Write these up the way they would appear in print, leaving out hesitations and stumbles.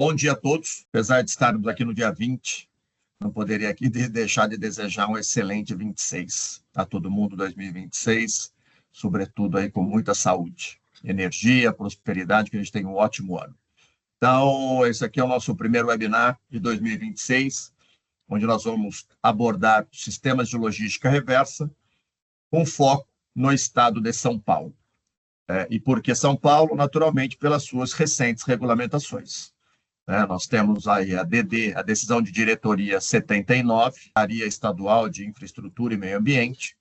Bom dia a todos. Apesar de estarmos aqui no dia 20, não poderia aqui deixar de desejar um excelente 26 a todo mundo, 2026, sobretudo aí com muita saúde, energia, prosperidade, que a gente tenha um ótimo ano. Então, esse aqui é o nosso primeiro webinar de 2026, onde nós vamos abordar sistemas de logística reversa, com foco no estado de São Paulo. E por que São Paulo? Naturalmente, pelas suas recentes regulamentações. Nós temos aí a DD, a Decisão de Diretoria 79, Área Estadual de Infraestrutura e Meio Ambiente,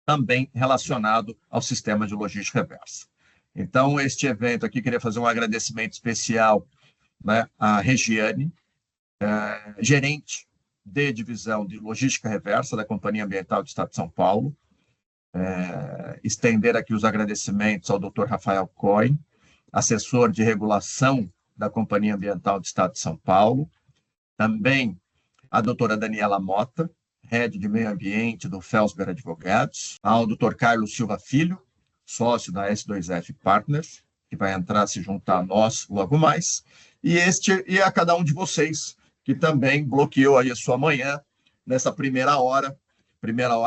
também relacionado ao sistema de logística reversa. Então, este evento aqui, queria fazer um agradecimento especial, à Regiane, gerente de divisão de logística reversa da Companhia Ambiental do Estado de São Paulo, estender aqui os agradecimentos ao Dr. Rafael Cohen, assessor de regulação da Companhia Ambiental do Estado de São Paulo, também a doutora Daniela Mota, head de meio ambiente do Felsberg Advogados, ao Dr. Carlos Silva Filho, sócio da S2F Partners, que vai entrar, se juntar a nós logo mais, e a cada um de vocês, que também bloqueou aí a sua manhã, nessa primeira hora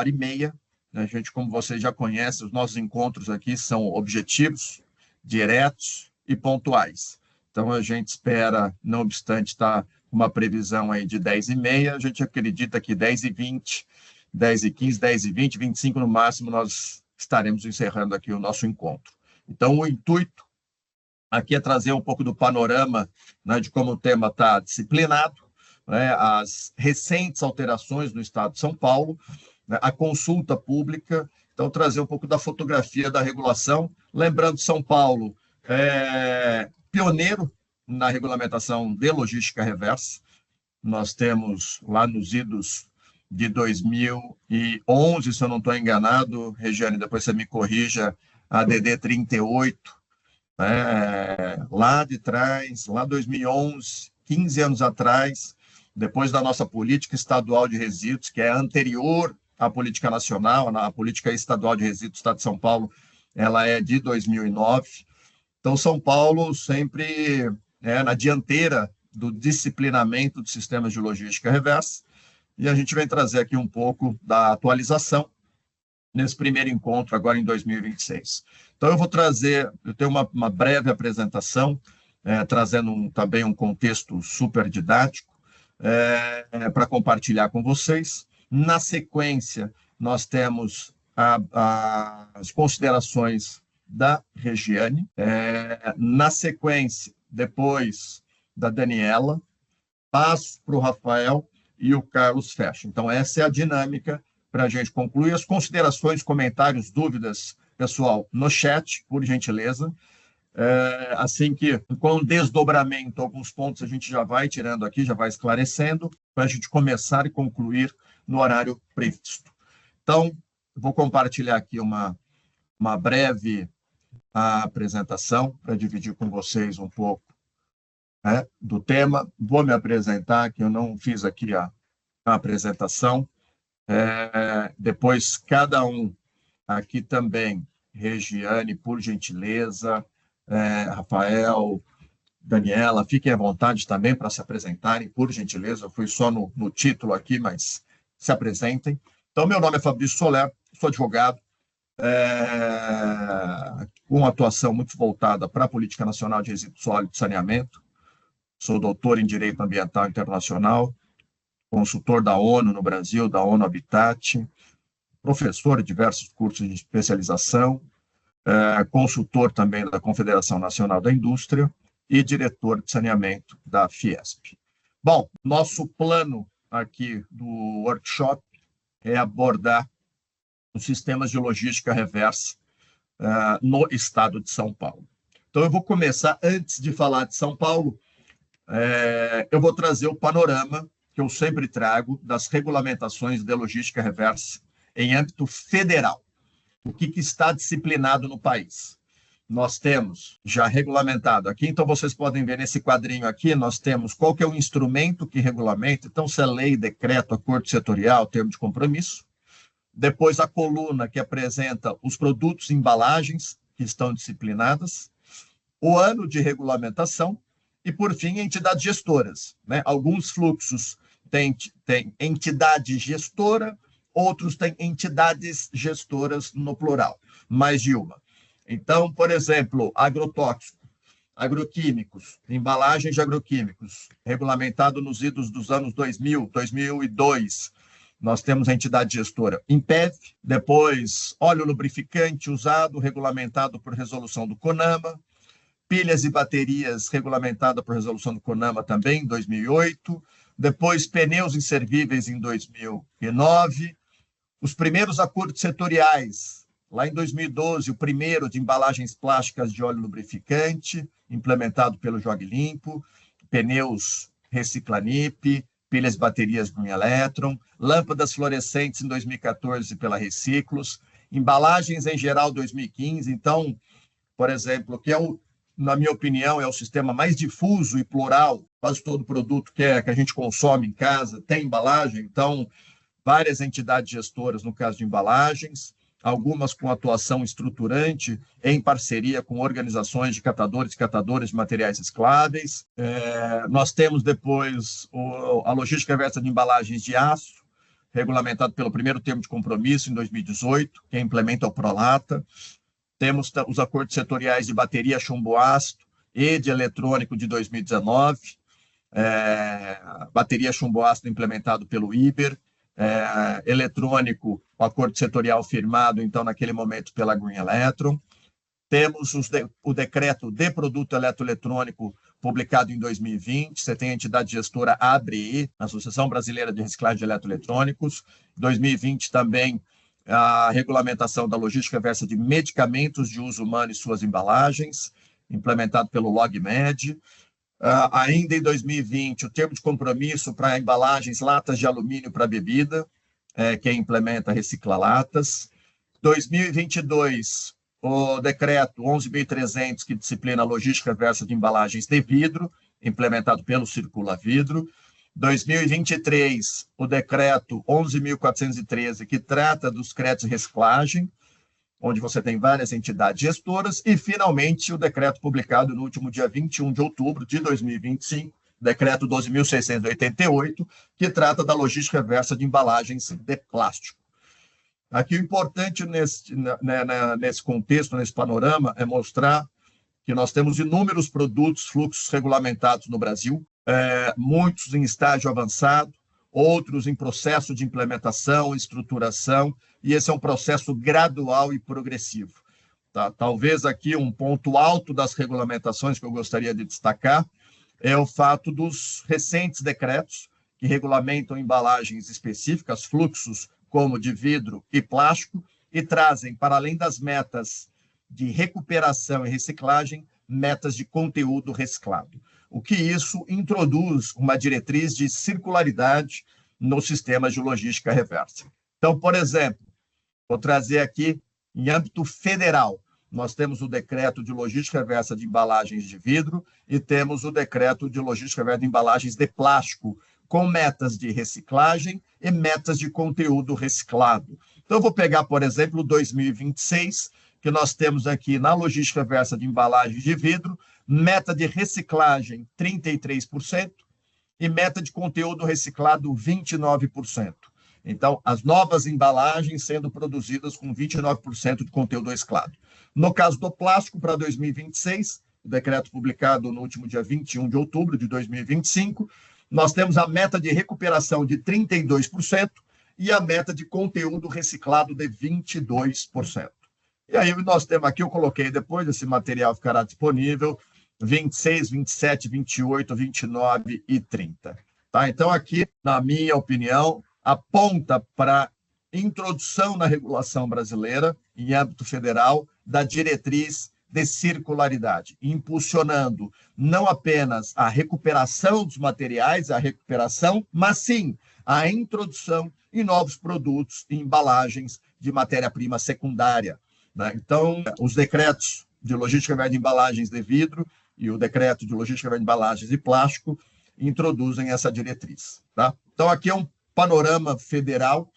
e meia. A gente, como vocês já conhecem, os nossos encontros aqui são objetivos, diretos e pontuais. Então, a gente espera, não obstante estar com uma previsão aí de 10h30, a gente acredita que 10h20, 10h15, 10h20, 25 no máximo, nós estaremos encerrando aqui o nosso encontro. Então, o intuito aqui é trazer um pouco do panorama, de como o tema está disciplinado, as recentes alterações no Estado de São Paulo, a consulta pública, então trazer um pouco da fotografia da regulação, lembrando São Paulo pioneiro na regulamentação de logística reversa. Nós temos lá nos idos de 2011, se eu não estou enganado, Regiane, depois você me corrija, a DD 38, lá de trás, lá 2011, 15 anos atrás, depois da nossa política estadual de resíduos, que é anterior à política nacional, a política estadual de resíduos do Estado de São Paulo, ela é de 2009. Então, São Paulo sempre na dianteira do disciplinamento dos sistemas de logística reversa, e a gente vem trazer aqui um pouco da atualização nesse primeiro encontro, agora em 2026. Então, eu tenho uma breve apresentação, trazendo também um contexto super didático, para compartilhar com vocês. Na sequência, nós temos as considerações da Regiane, na sequência, depois da Daniela, passo para o Rafael e o Carlos fecha. Então, essa é a dinâmica para a gente concluir. As considerações, comentários, dúvidas, pessoal, no chat, por gentileza. Assim que, com desdobramento, alguns pontos a gente já vai tirando aqui, já vai esclarecendo, para a gente começar e concluir no horário previsto. Então, vou compartilhar aqui uma breve apresentação para dividir com vocês um pouco do tema. Vou me apresentar, que eu não fiz aqui a apresentação. Depois, cada um aqui também, Regiane, por gentileza, Rafael, Daniela, fiquem à vontade também para se apresentarem, por gentileza. Eu fui só no título aqui, mas se apresentem. Então, meu nome é Fabrício Soler, sou advogado, com atuação muito voltada para a Política Nacional de Resíduos Sólidos e Saneamento. Sou doutor em Direito Ambiental Internacional, consultor da ONU no Brasil, da ONU Habitat, professor de diversos cursos de especialização, consultor também da Confederação Nacional da Indústria e diretor de saneamento da Fiesp. Bom, nosso plano aqui do workshop é abordar os sistemas de logística reversa no estado de São Paulo. Então, eu vou começar, antes de falar de São Paulo, eu vou trazer o panorama que eu sempre trago das regulamentações de logística reversa em âmbito federal. O que está disciplinado no país? Nós temos já regulamentado aqui, então vocês podem ver nesse quadrinho aqui, nós temos qual que é o instrumento que regulamenta, então se é lei, decreto, acordo setorial, termo de compromisso. Depois a coluna que apresenta os produtos e embalagens que estão disciplinadas, o ano de regulamentação E, por fim, entidades gestoras, né? Alguns fluxos têm entidade gestora, outros têm entidades gestoras no plural, mais de uma. Então, por exemplo, agrotóxico, agroquímicos, embalagens de agroquímicos, regulamentado nos idos dos anos 2000, 2002, nós temos a entidade gestora Impev, depois óleo lubrificante usado, regulamentado por resolução do CONAMA, pilhas e baterias, regulamentada por resolução do CONAMA também, em 2008, depois pneus inservíveis em 2009, os primeiros acordos setoriais, lá em 2012, o primeiro de embalagens plásticas de óleo lubrificante, implementado pelo Jogue Limpo, pneus Reciclanip, pilhas e baterias Green Electron, lâmpadas fluorescentes em 2014 pela Reciclos, embalagens em geral 2015. Então, por exemplo, que na minha opinião, é o sistema mais difuso e plural, quase todo produto que a gente consome em casa tem embalagem, então, várias entidades gestoras no caso de embalagens, algumas com atuação estruturante em parceria com organizações de catadores e catadoras de materiais recicláveis. Nós temos depois a logística reversa de embalagens de aço, regulamentado pelo primeiro termo de compromisso em 2018, que implementa o Prolata. Temos os acordos setoriais de bateria chumbo-ácido e de eletrônico de 2019, bateria chumbo-ácido implementado pelo IBER, eletrônico, o acordo setorial firmado, então, naquele momento, pela Green Electron. Temos o decreto de produto eletroeletrônico publicado em 2020, você tem a entidade gestora ABRE, Associação Brasileira de Reciclagem de Eletroeletrônicos, 2020 também a regulamentação da logística reversa de medicamentos de uso humano e suas embalagens, implementado pelo LogMed. Ainda em 2020, o termo de compromisso para embalagens, latas de alumínio para bebida, que implementa Reciclalatas. 2022, o decreto 11.300, que disciplina a logística reversa de embalagens de vidro, implementado pelo Circula Vidro. 2023, o decreto 11.413, que trata dos créditos de reciclagem, onde você tem várias entidades gestoras, e, finalmente, o decreto publicado no último dia 21 de outubro de 2025, decreto 12.688, que trata da logística reversa de embalagens de plástico. Aqui o importante nesse contexto, nesse panorama, é mostrar que nós temos inúmeros produtos, fluxos regulamentados no Brasil, muitos em estágio avançado, outros em processo de implementação, estruturação, e esse é um processo gradual e progressivo. Tá? Talvez aqui um ponto alto das regulamentações que eu gostaria de destacar é o fato dos recentes decretos que regulamentam embalagens específicas, fluxos como de vidro e plástico, e trazem, para além das metas de recuperação e reciclagem, metas de conteúdo reciclado. O que isso introduz uma diretriz de circularidade nos sistemas de logística reversa. Então, por exemplo, vou trazer aqui, em âmbito federal, nós temos o decreto de logística reversa de embalagens de vidro e temos o decreto de logística reversa de embalagens de plástico, com metas de reciclagem e metas de conteúdo reciclado. Então, eu vou pegar, por exemplo, 2026, que nós temos aqui na logística reversa de embalagens de vidro, meta de reciclagem 33% e meta de conteúdo reciclado 29%. Então, as novas embalagens sendo produzidas com 29% de conteúdo reciclado. No caso do plástico, para 2026, o decreto publicado no último dia 21 de outubro de 2025, nós temos a meta de recuperação de 32% e a meta de conteúdo reciclado de 22%. E aí nós temos aqui, eu coloquei depois, esse material ficará disponível, 26, 27, 28, 29 e 30. Tá? Então, aqui, na minha opinião, aponta para a introdução na regulação brasileira, em âmbito federal, da diretriz de circularidade, impulsionando não apenas a recuperação dos materiais, a recuperação, mas sim a introdução em novos produtos e embalagens de matéria-prima secundária. Né? Então, os decretos de logística reversa de embalagens de vidro e o decreto de logística reversa de embalagens de plástico introduzem essa diretriz. Tá? Então, aqui é um panorama federal.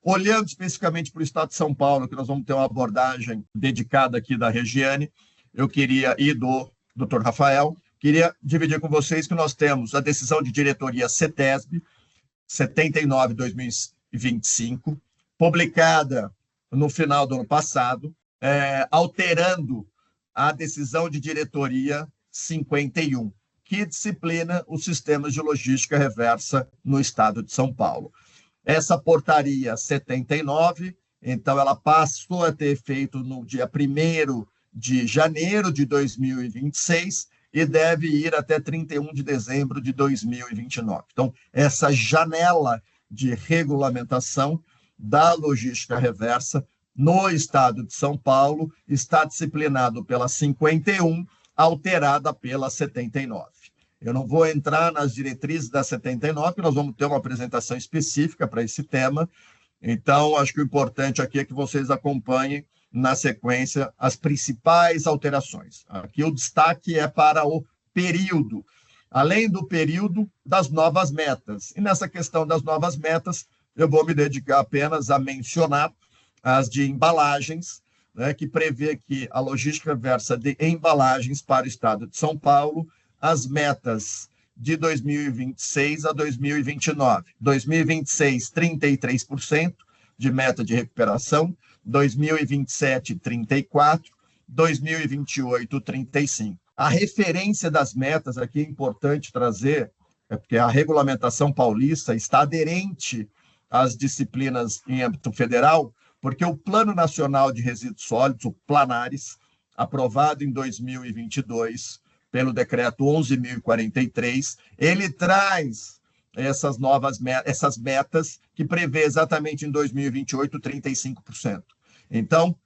Olhando especificamente para o estado de São Paulo, que nós vamos ter uma abordagem dedicada aqui da Regiane, eu queria ir do Dr. Rafael, queria dividir com vocês que nós temos a decisão de diretoria CETESB 79/2025, publicada no final do ano passado, alterando a decisão de diretoria 51, que disciplina os sistemas de logística reversa no estado de São Paulo. Essa portaria 79, então, ela passou a ter efeito no dia 1º de janeiro de 2026 e deve ir até 31 de dezembro de 2029. Então, essa janela de regulamentação da logística reversa no estado de São Paulo está disciplinado pela 51, alterada pela 79. Eu não vou entrar nas diretrizes da 79, nós vamos ter uma apresentação específica para esse tema. Então, acho que o importante aqui é que vocês acompanhem na sequência as principais alterações. Aqui o destaque é para o período, além do período das novas metas. E nessa questão das novas metas, eu vou me dedicar apenas a mencionar as de embalagens, né, que prevê que a logística reversa de embalagens para o estado de São Paulo, as metas de 2026 a 2029. 2026, 33% de meta de recuperação, 2027, 34%, 2028, 35%. A referência das metas aqui é importante trazer, porque a regulamentação paulista está aderente às disciplinas em âmbito federal, porque o Plano Nacional de Resíduos Sólidos, o Planares, aprovado em 2022 pelo decreto 11.043, ele traz essas metas que prevê exatamente em 2028 35%. Então,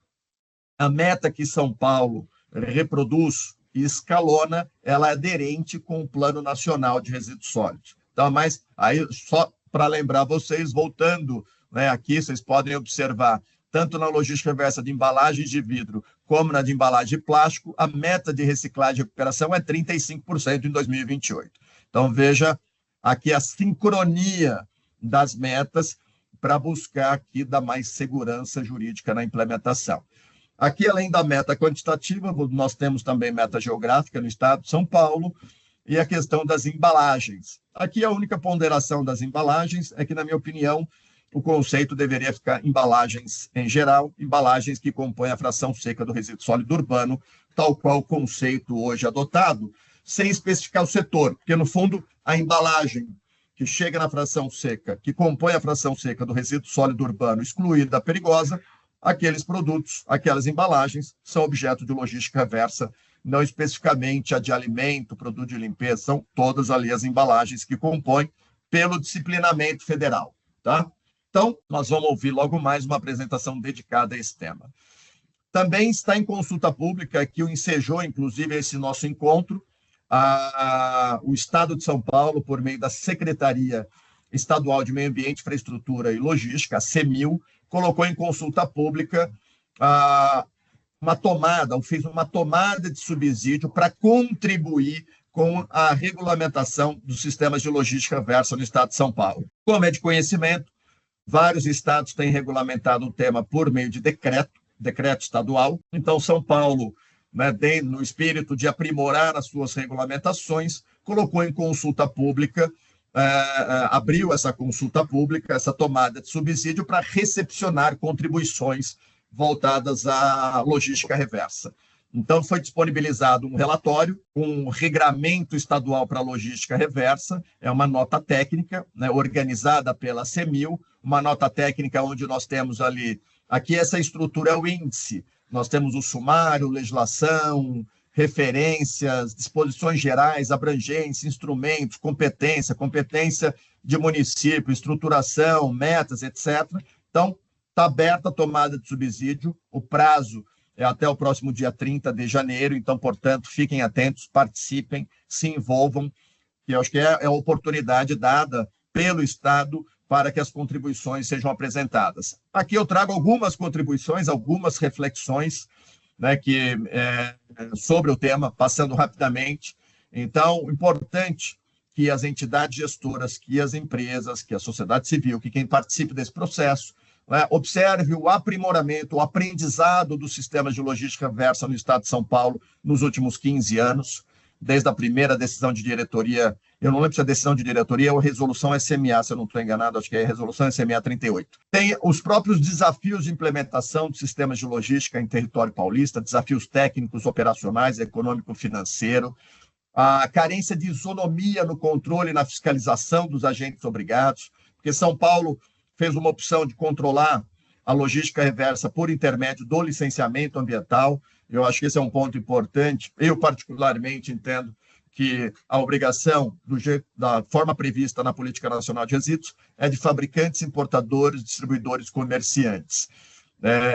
a meta que São Paulo reproduz e escalona, ela é aderente com o Plano Nacional de Resíduos Sólidos. Então, mas aí só para lembrar vocês, voltando, né, aqui, vocês podem observar, tanto na logística reversa de embalagens de vidro como na de embalagem de plástico, a meta de reciclagem e recuperação é 35% em 2028. Então, veja aqui a sincronia das metas para buscar aqui dar mais segurança jurídica na implementação. Aqui, além da meta quantitativa, nós temos também meta geográfica no estado de São Paulo e a questão das embalagens. Aqui, a única ponderação das embalagens é que, na minha opinião, o conceito deveria ficar embalagens em geral, embalagens que compõem a fração seca do resíduo sólido urbano, tal qual o conceito hoje adotado, sem especificar o setor, porque, no fundo, a embalagem que chega na fração seca, que compõe a fração seca do resíduo sólido urbano, excluída a perigosa, aqueles produtos, aquelas embalagens, são objeto de logística reversa, não especificamente a de alimento, produto de limpeza, são todas ali as embalagens que compõem pelo disciplinamento federal, tá? Então, nós vamos ouvir logo mais uma apresentação dedicada a esse tema. Também está em consulta pública, que o ensejou, inclusive, esse nosso encontro, o Estado de São Paulo, por meio da Secretaria Estadual de Meio Ambiente, Infraestrutura e Logística, a CEMIL, colocou em consulta pública fez uma tomada de subsídio para contribuir com a regulamentação dos sistemas de logística reversa no Estado de São Paulo. Como é de conhecimento, vários estados têm regulamentado o tema por meio de decreto estadual. Então, São Paulo, né, no espírito de aprimorar as suas regulamentações, colocou em consulta pública, abriu essa consulta pública, essa tomada de subsídio para recepcionar contribuições voltadas à logística reversa. Então, foi disponibilizado um relatório, um regramento estadual para a logística reversa, é uma nota técnica, né, organizada pela CEMIL, uma nota técnica onde nós temos ali, aqui essa estrutura é o índice, nós temos o sumário, legislação, referências, disposições gerais, abrangência, instrumentos, competência de município, estruturação, metas, etc. Então, está aberta a tomada de subsídio, o prazo é até o próximo dia 30 de janeiro, então, portanto, fiquem atentos, participem, se envolvam, que eu acho que é a oportunidade dada pelo Estado para que as contribuições sejam apresentadas. Aqui eu trago algumas contribuições, algumas reflexões, né, sobre o tema, passando rapidamente. Então, importante que as entidades gestoras, que as empresas, que a sociedade civil, que quem participe desse processo, né, observe o aprimoramento, o aprendizado dos sistemas de logística reversa no Estado de São Paulo nos últimos 15 anos. desde a primeira decisão de diretoria, eu não lembro se a decisão de diretoria ou a resolução SMA, se eu não estou enganado, acho que é a resolução SMA 38. Tem os próprios desafios de implementação de sistemas de logística em território paulista, desafios técnicos, operacionais, econômico-financeiro, a carência de isonomia no controle e na fiscalização dos agentes obrigados, porque São Paulo fez uma opção de controlar a logística reversa por intermédio do licenciamento ambiental. Eu acho que esse é um ponto importante. Eu, particularmente, entendo que a obrigação, da forma prevista na Política Nacional de Resíduos, é de fabricantes, importadores, distribuidores, comerciantes.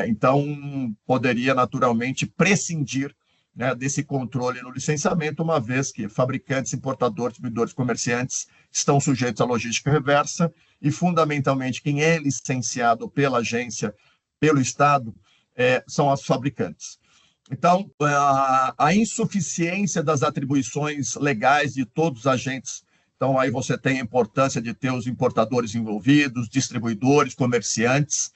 Então, poderia, naturalmente, prescindir, né, desse controle no licenciamento, uma vez que fabricantes, importadores, distribuidores, comerciantes estão sujeitos à logística reversa e, fundamentalmente, quem é licenciado pela agência, pelo Estado, são os fabricantes. Então, a insuficiência das atribuições legais de todos os agentes. Então, aí você tem a importância de ter os importadores envolvidos, distribuidores, comerciantes,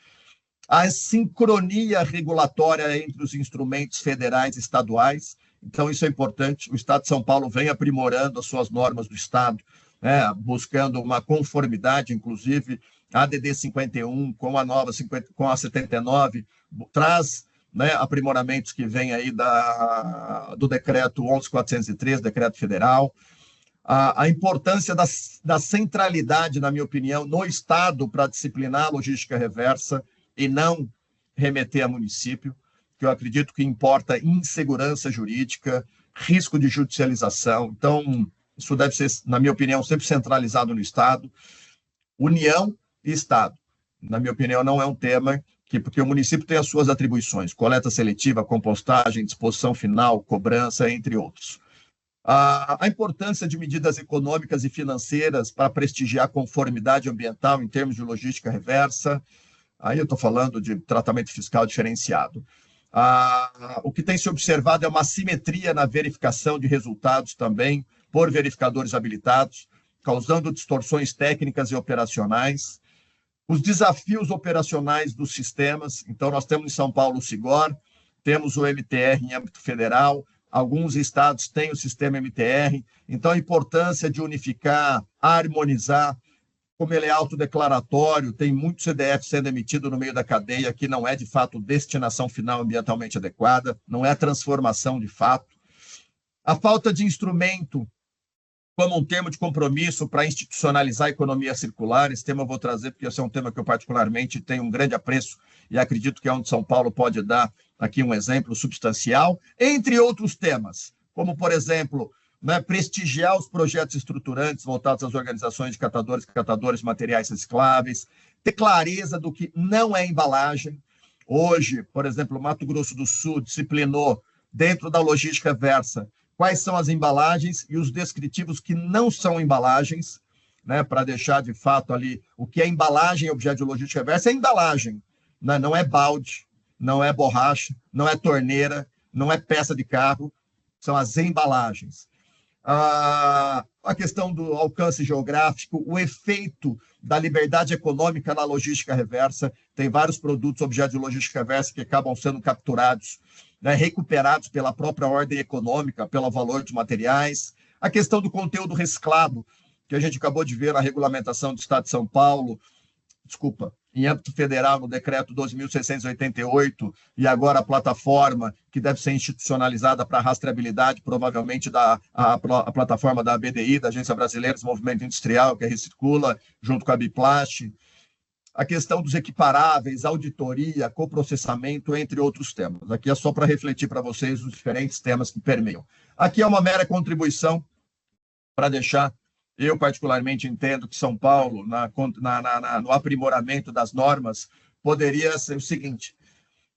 a sincronia regulatória entre os instrumentos federais e estaduais. Então, isso é importante. O Estado de São Paulo vem aprimorando as suas normas do Estado, né, buscando uma conformidade, inclusive a ADD 51 com a nova 50, com a 79, traz, né, aprimoramentos que vêm aí do decreto 11.403, decreto federal. A importância da centralidade, na minha opinião, no Estado para disciplinar a logística reversa e não remeter a município, que eu acredito que importa insegurança jurídica, risco de judicialização. Então, isso deve ser, na minha opinião, sempre centralizado no Estado. União e Estado, na minha opinião, não é um tema porque o município tem as suas atribuições, coleta seletiva, compostagem, disposição final, cobrança, entre outros. A importância de medidas econômicas e financeiras para prestigiar a conformidade ambiental em termos de logística reversa. Aí eu estou falando de tratamento fiscal diferenciado. O que tem se observado é uma assimetria na verificação de resultados também por verificadores habilitados, causando distorções técnicas e operacionais. Os desafios operacionais dos sistemas. Então, nós temos em São Paulo o SIGOR, temos o MTR em âmbito federal, alguns estados têm o sistema MTR. Então, a importância de unificar, harmonizar. Como ele é autodeclaratório, tem muito CDF sendo emitido no meio da cadeia que não é, de fato, destinação final ambientalmente adequada, não é transformação de fato. A falta de instrumento como um termo de compromisso para institucionalizar a economia circular. Esse tema eu vou trazer porque esse é um tema que eu particularmente tenho um grande apreço e acredito que é onde São Paulo pode dar aqui um exemplo substancial, entre outros temas, como, por exemplo, né, prestigiar os projetos estruturantes voltados às organizações de catadores e catadores de materiais recicláveis, ter clareza do que não é embalagem. Hoje, por exemplo, o Mato Grosso do Sul disciplinou, dentro da logística reversa, quais são as embalagens e os descritivos que não são embalagens, né, para deixar, de fato, ali o que é embalagem e objeto de logística reversa é embalagem, né, não é balde, não é borracha, não é torneira, não é peça de carro, são as embalagens. A questão do alcance geográfico, o efeito da liberdade econômica na logística reversa. Tem vários produtos, objetos de logística reversa, que acabam sendo capturados, né, recuperados pela própria ordem econômica, pelo valor de materiais. A questão do conteúdo reciclado, que a gente acabou de ver na regulamentação do Estado de São Paulo, em âmbito federal, no decreto 12.688, e agora a plataforma que deve ser institucionalizada para rastreabilidade, provavelmente a plataforma da ABDI, da Agência Brasileira de Desenvolvimento Industrial, que recicla, junto com a Biplast. A questão dos equiparáveis, auditoria, coprocessamento, entre outros temas. Aqui é só para refletir para vocês os diferentes temas que permeiam. Aqui é uma mera contribuição para deixar. Eu, particularmente, entendo que São Paulo, no aprimoramento das normas, poderia ser o seguinte: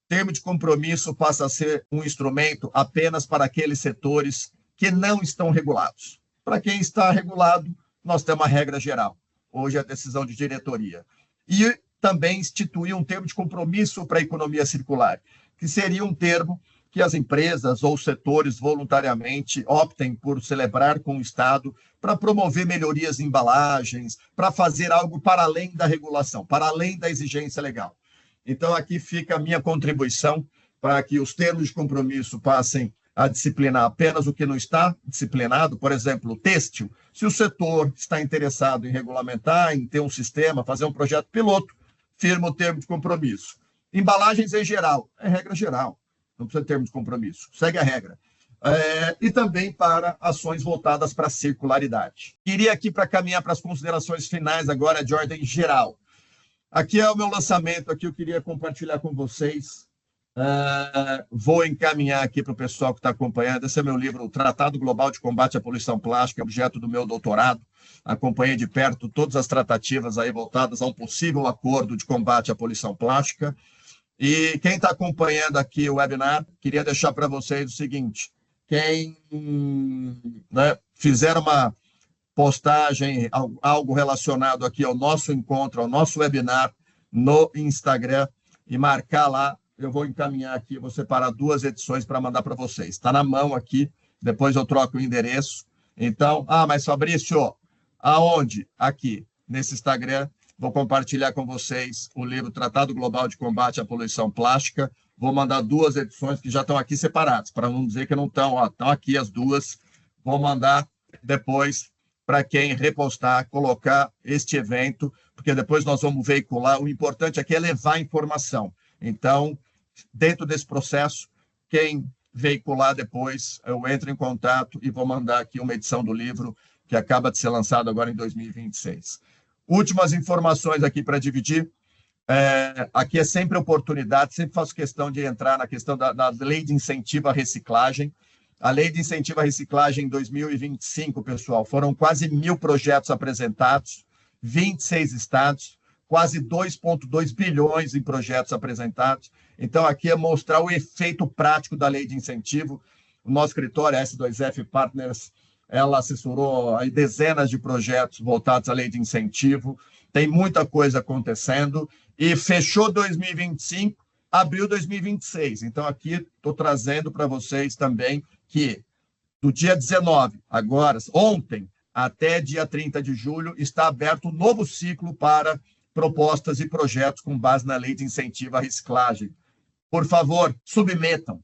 termo de compromisso passa a ser um instrumento apenas para aqueles setores que não estão regulados. Para quem está regulado, nós temos uma regra geral. Hoje é a decisão de diretoria. E também instituir um termo de compromisso para a economia circular, que seria um termo que as empresas ou setores voluntariamente optem por celebrar com o Estado para promover melhorias em embalagens, para fazer algo para além da regulação, para além da exigência legal. Então, aqui fica a minha contribuição para que os termos de compromisso passem a disciplinar apenas o que não está disciplinado, por exemplo, o têxtil. Se o setor está interessado em regulamentar, em ter um sistema, fazer um projeto piloto, firma o termo de compromisso. Embalagens em geral, é regra geral, não precisa de termo de compromisso, segue a regra. E também para ações voltadas para a circularidade. Queria aqui para caminhar para as considerações finais agora de ordem geral. Aqui é o meu lançamento, aqui eu queria compartilhar com vocês. Vou encaminhar aqui para o pessoal que está acompanhando. Esse é meu livro, o Tratado Global de Combate à Poluição Plástica, objeto do meu doutorado. Acompanhei de perto todas as tratativas aí voltadas a um possível acordo de combate à poluição plástica. E quem está acompanhando aqui o webinar, queria deixar para vocês o seguinte: quem fizer uma postagem, algo relacionado aqui ao nosso encontro, ao nosso webinar no Instagram e marcar lá, eu vou encaminhar aqui, vou separar 2 edições para mandar para vocês. Está na mão aqui, depois eu troco o endereço. Então, mas Fabrício, aonde? Aqui, nesse Instagram, vou compartilhar com vocês o livro Tratado Global de Combate à Poluição Plástica. Vou mandar 2 edições que já estão aqui separadas, para não dizer que não estão. Estão aqui as 2. Vou mandar depois para quem repostar, colocar este evento, porque depois nós vamos veicular. O importante aqui é levar informação. Então, dentro desse processo, quem veicular depois, eu entro em contato e vou mandar aqui uma edição do livro que acaba de ser lançado agora em 2026. Últimas informações aqui para dividir. Aqui é sempre oportunidade, sempre faço questão de entrar na questão da lei de incentivo à reciclagem. A lei de incentivo à reciclagem em 2025, pessoal, foram quase 1.000 projetos apresentados, 26 estados, quase 2,2 bilhões em projetos apresentados. Então, aqui é mostrar o efeito prático da lei de incentivo. O nosso escritório, a S2F Partners, ela assessorou aí dezenas de projetos voltados à lei de incentivo. Tem muita coisa acontecendo. E fechou 2025, abriu 2026. Então, aqui estou trazendo para vocês também que do dia 19, agora, ontem, até dia 30 de julho, está aberto um novo ciclo para propostas e projetos com base na lei de incentivo à reciclagem. Por favor, submetam,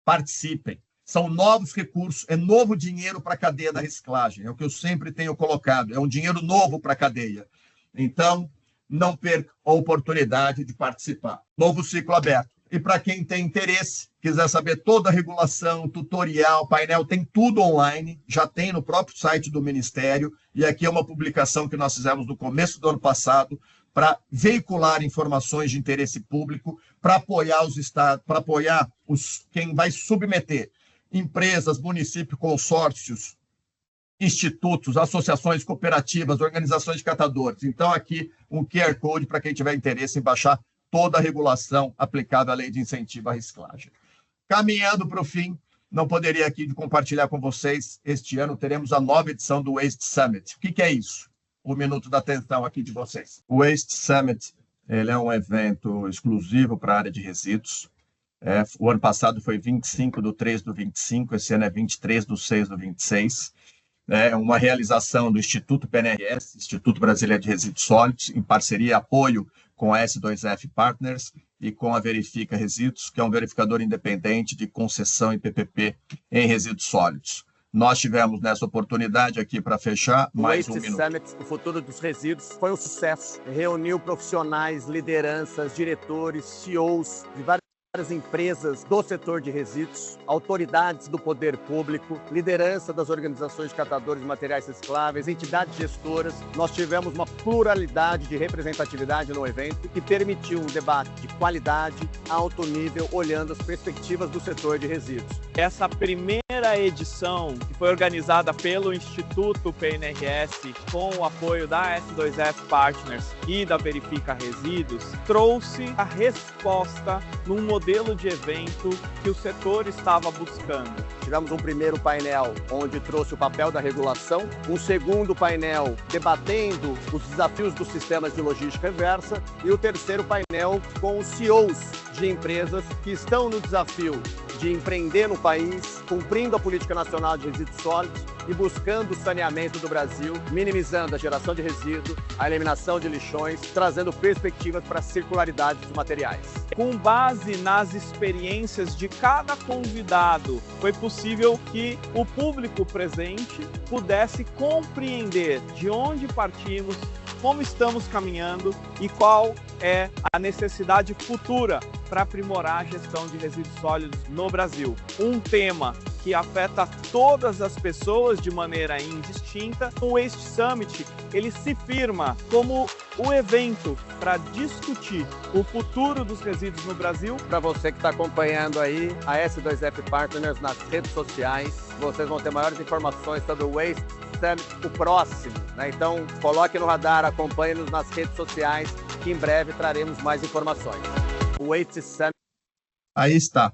participem. São novos recursos, é novo dinheiro para a cadeia da reciclagem. É o que eu sempre tenho colocado, é um dinheiro novo para a cadeia. Então, não perca a oportunidade de participar. Novo ciclo aberto. E para quem tem interesse, quiser saber toda a regulação, tutorial, painel, tem tudo online, já tem no próprio site do Ministério, e aqui é uma publicação que nós fizemos no começo do ano passado, para veicular informações de interesse público, para apoiar os estados, para apoiar quem vai submeter, empresas, municípios, consórcios, institutos, associações cooperativas, organizações de catadores. Então, aqui um QR Code para quem tiver interesse em baixar toda a regulação aplicável à lei de incentivo à reciclagem. Caminhando para o fim, não poderia aqui compartilhar com vocês, este ano teremos a nova edição do Waste Summit. O que é isso? O minuto da atenção aqui de vocês. O Waste Summit, ele é um evento exclusivo para a área de resíduos. O ano passado foi 25/3/25, esse ano é 23/6/26. É uma realização do Instituto PNRS, Instituto Brasileiro de Resíduos Sólidos, em parceria e apoio com a S2F Partners e com a Verifica Resíduos, que é um verificador independente de concessão e PPP em resíduos sólidos. Nós tivemos nessa oportunidade aqui para fechar mais um minuto. O Waste Summit, o futuro dos resíduos, foi um sucesso. Reuniu profissionais, lideranças, diretores, CEOs de várias empresas do setor de resíduos, autoridades do poder público, liderança das organizações de catadores de materiais recicláveis, entidades gestoras. Nós tivemos uma pluralidade de representatividade no evento que permitiu um debate de qualidade, alto nível, olhando as perspectivas do setor de resíduos. Essa primeira edição, que foi organizada pelo Instituto PNRS com o apoio da S2F Partners e da Verifica Resíduos, trouxe a resposta num modelo de evento que o setor estava buscando. Tivemos um primeiro painel onde trouxe o papel da regulação, um segundo painel debatendo os desafios dos sistemas de logística reversa e o terceiro painel com os CEOs de empresas que estão no desafio de empreender no país, cumprindo a política nacional de resíduos sólidos e buscando o saneamento do Brasil, minimizando a geração de resíduos, a eliminação de lixões, trazendo perspectivas para a circularidade dos materiais. Com base nas experiências de cada convidado, foi possível que o público presente pudesse compreender de onde partimos, como estamos caminhando e qual é a necessidade futura para aprimorar a gestão de resíduos sólidos no Brasil. Um tema que afeta todas as pessoas de maneira indistinta. O Waste Summit, ele se firma como o evento para discutir o futuro dos resíduos no Brasil. Para você que está acompanhando aí a S2F Partners nas redes sociais, vocês vão ter maiores informações sobre o Waste Summit, o próximo, né? Então, coloque no radar, acompanhe-nos nas redes sociais, que em breve traremos mais informações. O Waste Summit. Aí está.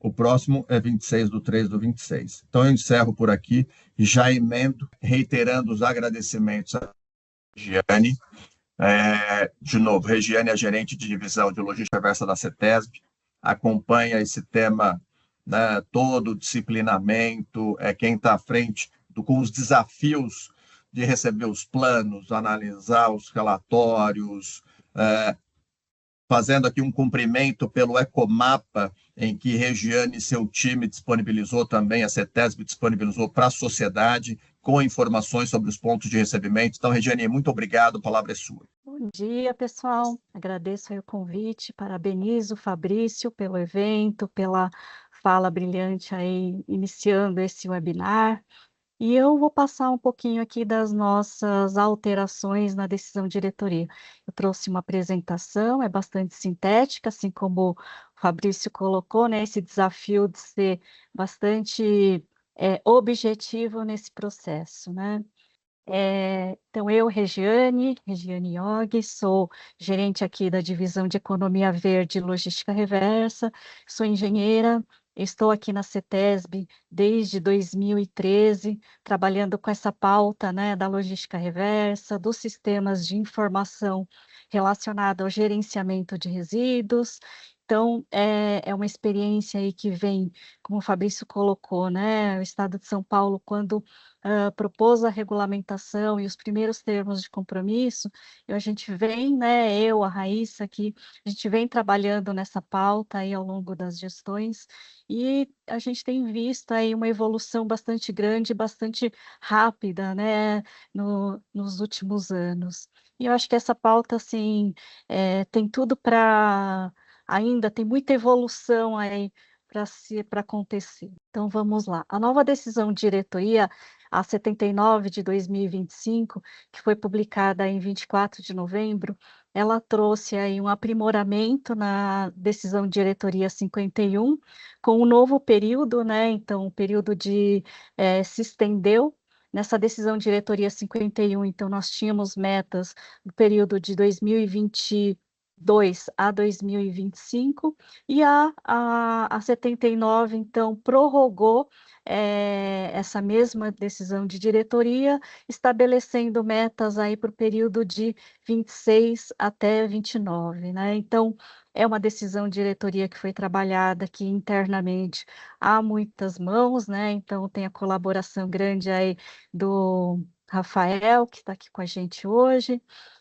O próximo é 26/3/26. Então, eu encerro por aqui e já emendo, reiterando os agradecimentos a Regiane. De novo, Regiane é gerente de divisão de logística reversa da CETESB, acompanha esse tema, né, todo o disciplinamento, é quem está à frente com os desafios de receber os planos, analisar os relatórios, fazendo aqui um cumprimento pelo Ecomapa, em que Regiane e seu time disponibilizou também, a CETESB disponibilizou para a sociedade, com informações sobre os pontos de recebimento. Então, Regiane, muito obrigado, a palavra é sua. Bom dia, pessoal. Agradeço aí o convite, parabenizo o Fabrício pelo evento, pela fala brilhante aí, iniciando esse webinar. E eu vou passar um pouquinho aqui das nossas alterações na decisão de diretoria. Eu trouxe uma apresentação, é bastante sintética, assim como o Fabrício colocou, né, esse desafio de ser bastante objetivo nesse processo, né? Então, eu, Regiane Iog, sou gerente aqui da Divisão de Economia Verde e Logística Reversa, sou engenheira. Estou aqui na CETESB desde 2013, trabalhando com essa pauta, né, da logística reversa, dos sistemas de informação relacionada ao gerenciamento de resíduos. Então, é uma experiência aí que vem, como o Fabrício colocou, né, o Estado de São Paulo, quando propôs a regulamentação e os primeiros termos de compromisso, a gente vem, né, eu, a Raíssa aqui, a gente vem trabalhando nessa pauta aí ao longo das gestões, e a gente tem visto aí uma evolução bastante grande, bastante rápida, né, nos últimos anos. E eu acho que essa pauta, assim, tem tudo para... Ainda tem muita evolução aí para acontecer. Então, vamos lá. A nova decisão de diretoria, a 79 de 2025, que foi publicada em 24 de novembro, ela trouxe aí um aprimoramento na decisão de diretoria 51, com um novo período, né? Então, o período se estendeu. Nessa decisão de diretoria 51, então, nós tínhamos metas no período de 2022 a 2025, e a 79, então, prorrogou essa mesma decisão de diretoria, estabelecendo metas aí para o período de 26 até 29, né? Então, é uma decisão de diretoria que foi trabalhada aqui internamente há muitas mãos, né? Então, tem a colaboração grande aí do Rafael, que está aqui com a gente hoje.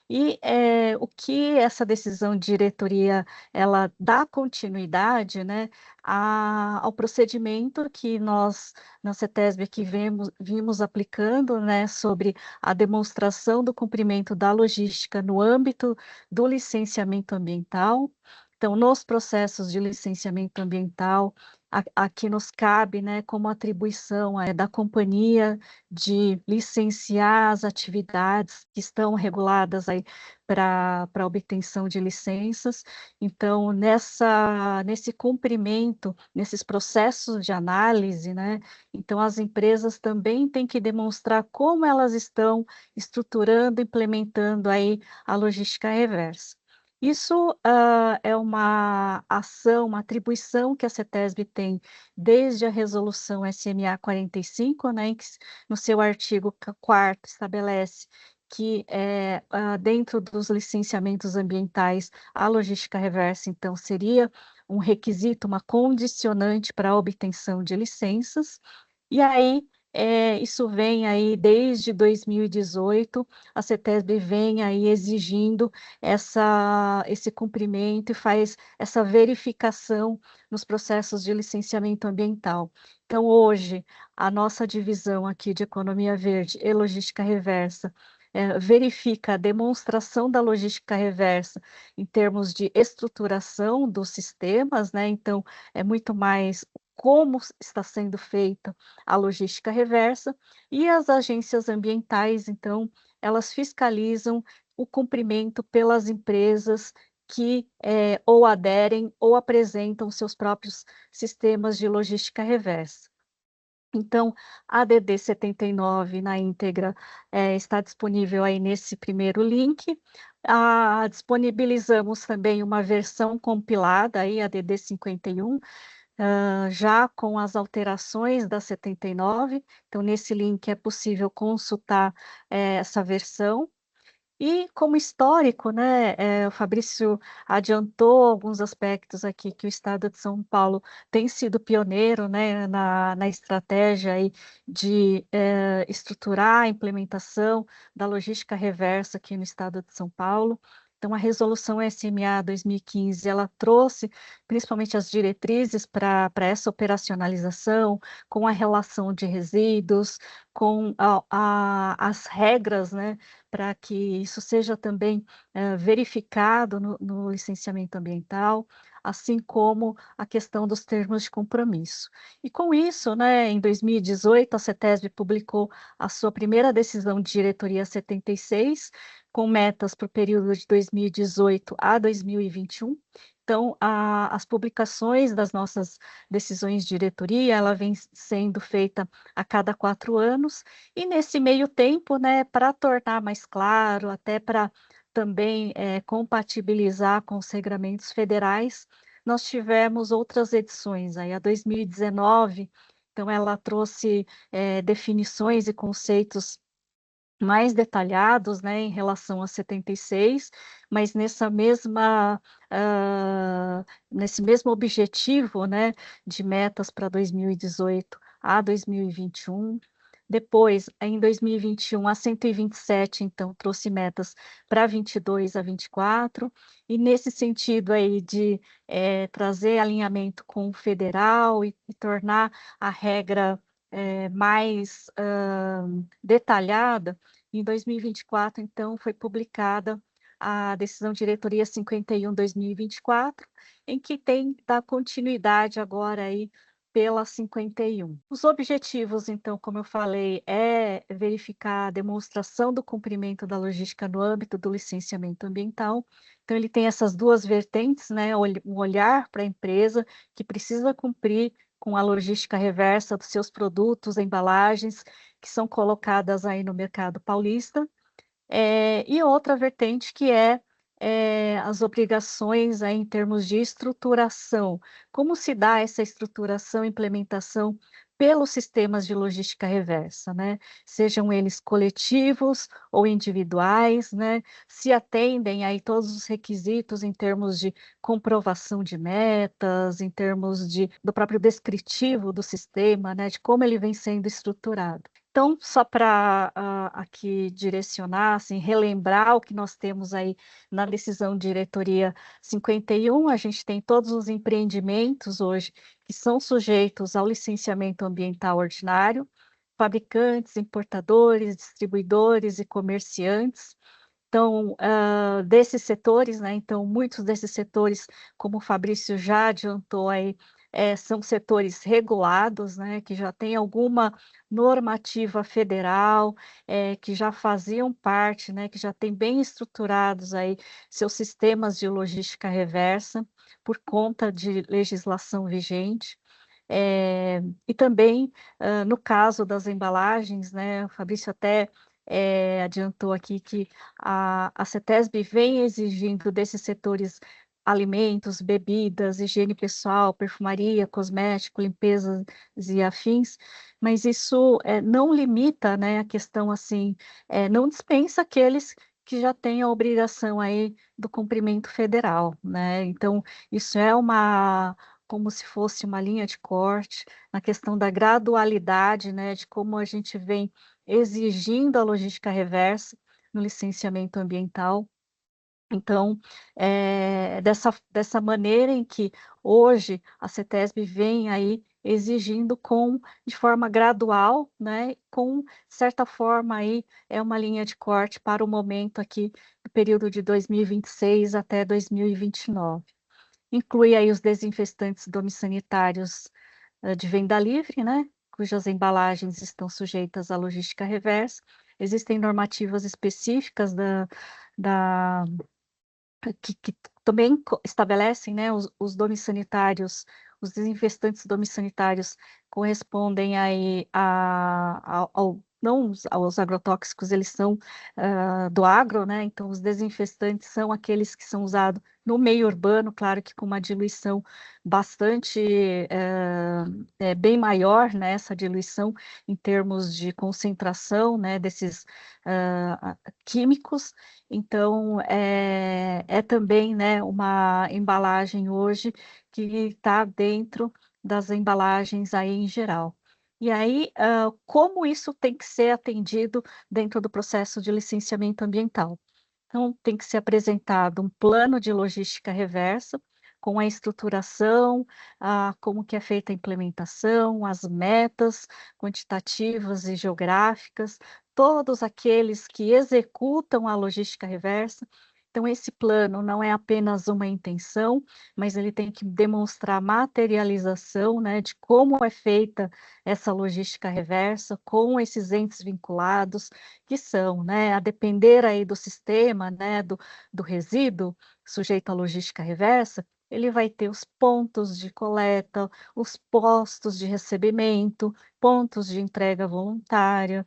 E o que essa decisão de diretoria, ela dá continuidade, né, ao procedimento que nós, na CETESB, aqui vimos aplicando, né, sobre a demonstração do cumprimento da logística no âmbito do licenciamento ambiental. Então, nos processos de licenciamento ambiental, aqui nos cabe, né, como atribuição da companhia de licenciar as atividades que estão reguladas aí para obtenção de licenças. Então, nesse cumprimento, nesses processos de análise, né, então as empresas também têm que demonstrar como elas estão estruturando, implementando aí a logística reversa. Isso é uma ação, uma atribuição que a CETESB tem desde a resolução SMA 45, né, que no seu artigo 4º estabelece que dentro dos licenciamentos ambientais, a logística reversa, então, seria um requisito, uma condicionante para a obtenção de licenças, e aí isso vem aí desde 2018, a CETESB vem aí exigindo esse cumprimento e faz essa verificação nos processos de licenciamento ambiental. Então, hoje, a nossa divisão aqui de Economia Verde e Logística Reversa verifica a demonstração da logística reversa em termos de estruturação dos sistemas, né? Então, é muito mais como está sendo feita a logística reversa, e as agências ambientais, então, elas fiscalizam o cumprimento pelas empresas que ou aderem ou apresentam seus próprios sistemas de logística reversa. Então, a DD 79 na íntegra está disponível aí nesse primeiro link. Disponibilizamos também uma versão compilada, aí, a DD 51, já com as alterações da 79. Então, nesse link é possível consultar essa versão. E como histórico, né, o Fabrício adiantou alguns aspectos aqui que o Estado de São Paulo tem sido pioneiro, né, na estratégia aí de estruturar a implementação da logística reversa aqui no Estado de São Paulo. Então, a resolução SMA 2015, ela trouxe principalmente as diretrizes para essa operacionalização, com a relação de resíduos, com as regras, né, para que isso seja também verificado no licenciamento ambiental, assim como a questão dos termos de compromisso. E com isso, né, em 2018, a CETESB publicou a sua primeira decisão de diretoria 76, com metas para o período de 2018 a 2021. Então, as publicações das nossas decisões de diretoria, ela vem sendo feita a cada 4 anos, e nesse meio tempo, né, para tornar mais claro, até para também compatibilizar com os regramentos federais, nós tivemos outras edições, aí a 2019, então ela trouxe definições e conceitos mais detalhados, né, em relação a 76, mas nesse mesmo objetivo, né, de metas para 2018 a 2021. Depois, em 2021, a 127, então, trouxe metas para 22 a 24, e nesse sentido aí de trazer alinhamento com o federal e tornar a regra mais detalhada, em 2024, então, foi publicada a decisão diretoria 51/2024, em que tem da continuidade agora aí pela 51. Os objetivos, então, como eu falei, é verificar a demonstração do cumprimento da logística no âmbito do licenciamento ambiental. Então, ele tem essas duas vertentes, né? Um olhar para a empresa que precisa cumprir com a logística reversa dos seus produtos, embalagens, que são colocadas aí no mercado paulista, e outra vertente que é as obrigações aí em termos de estruturação. Como se dá essa estruturação e implementação pelos sistemas de logística reversa, né? Sejam eles coletivos ou individuais, né? Se atendem aí todos os requisitos em termos de comprovação de metas, em termos do próprio descritivo do sistema, né? De como ele vem sendo estruturado. Então, só para aqui direcionar, assim, relembrar o que nós temos aí na decisão de diretoria 51, a gente tem todos os empreendimentos hoje que são sujeitos ao licenciamento ambiental ordinário, fabricantes, importadores, distribuidores e comerciantes. Então, desses setores, né, então, muitos desses setores, como o Fabrício já adiantou aí, são setores regulados, né, que já tem alguma normativa federal, que já faziam parte, né, que já tem bem estruturados aí seus sistemas de logística reversa, por conta de legislação vigente. E também, no caso das embalagens, né, o Fabrício até adiantou aqui que a CETESB vem exigindo desses setores alimentos, bebidas, higiene pessoal, perfumaria, cosmético, limpezas e afins, mas isso não limita, né, a questão assim, não dispensa aqueles que já tem a obrigação aí do cumprimento federal, né? Então, isso é como se fosse uma linha de corte na questão da gradualidade, né, de como a gente vem exigindo a logística reversa no licenciamento ambiental. Então, dessa maneira em que hoje a CETESB vem aí exigindo de forma gradual, né, com certa forma aí é uma linha de corte para o momento aqui do período de 2026 até 2029. Inclui aí os desinfetantes domissanitários de venda livre, né, cujas embalagens estão sujeitas à logística reversa. Existem normativas específicas da que também estabelecem, né, os domissanitários, os desinfestantes domissanitários correspondem aí não aos agrotóxicos, eles são do agro, né, então os desinfestantes são aqueles que são usados no meio urbano, claro que com uma diluição bastante, bem maior, né, essa diluição em termos de concentração, né, desses químicos. Então, é também, né, uma embalagem hoje que está dentro das embalagens aí em geral. E aí, como isso tem que ser atendido dentro do processo de licenciamento ambiental? Então, tem que ser apresentado um plano de logística reversa, com a estruturação, como que é feita a implementação, as metas quantitativas e geográficas, todos aqueles que executam a logística reversa. Então, esse plano não é apenas uma intenção, mas ele tem que demonstrar materialização, né, de como é feita essa logística reversa, com esses entes vinculados, que são, né, a depender aí do sistema, né, do resíduo sujeito à logística reversa, ele vai ter os pontos de coleta, os postos de recebimento, pontos de entrega voluntária,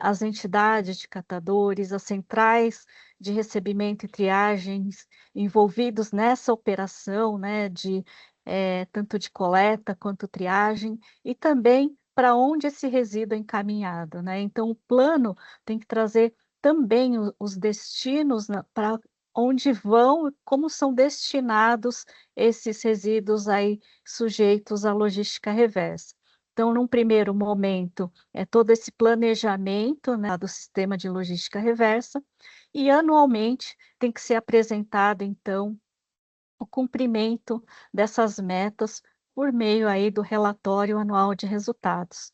as entidades de catadores, as centrais de recebimento e triagens envolvidos nessa operação, né, tanto de coleta quanto triagem, e também para onde esse resíduo é encaminhado, né? Então, o plano tem que trazer também os destinos para onde vão, como são destinados esses resíduos aí sujeitos à logística reversa. Então, num primeiro momento, é todo esse planejamento, né, do sistema de logística reversa, e anualmente tem que ser apresentado, então, o cumprimento dessas metas por meio aí do relatório anual de resultados.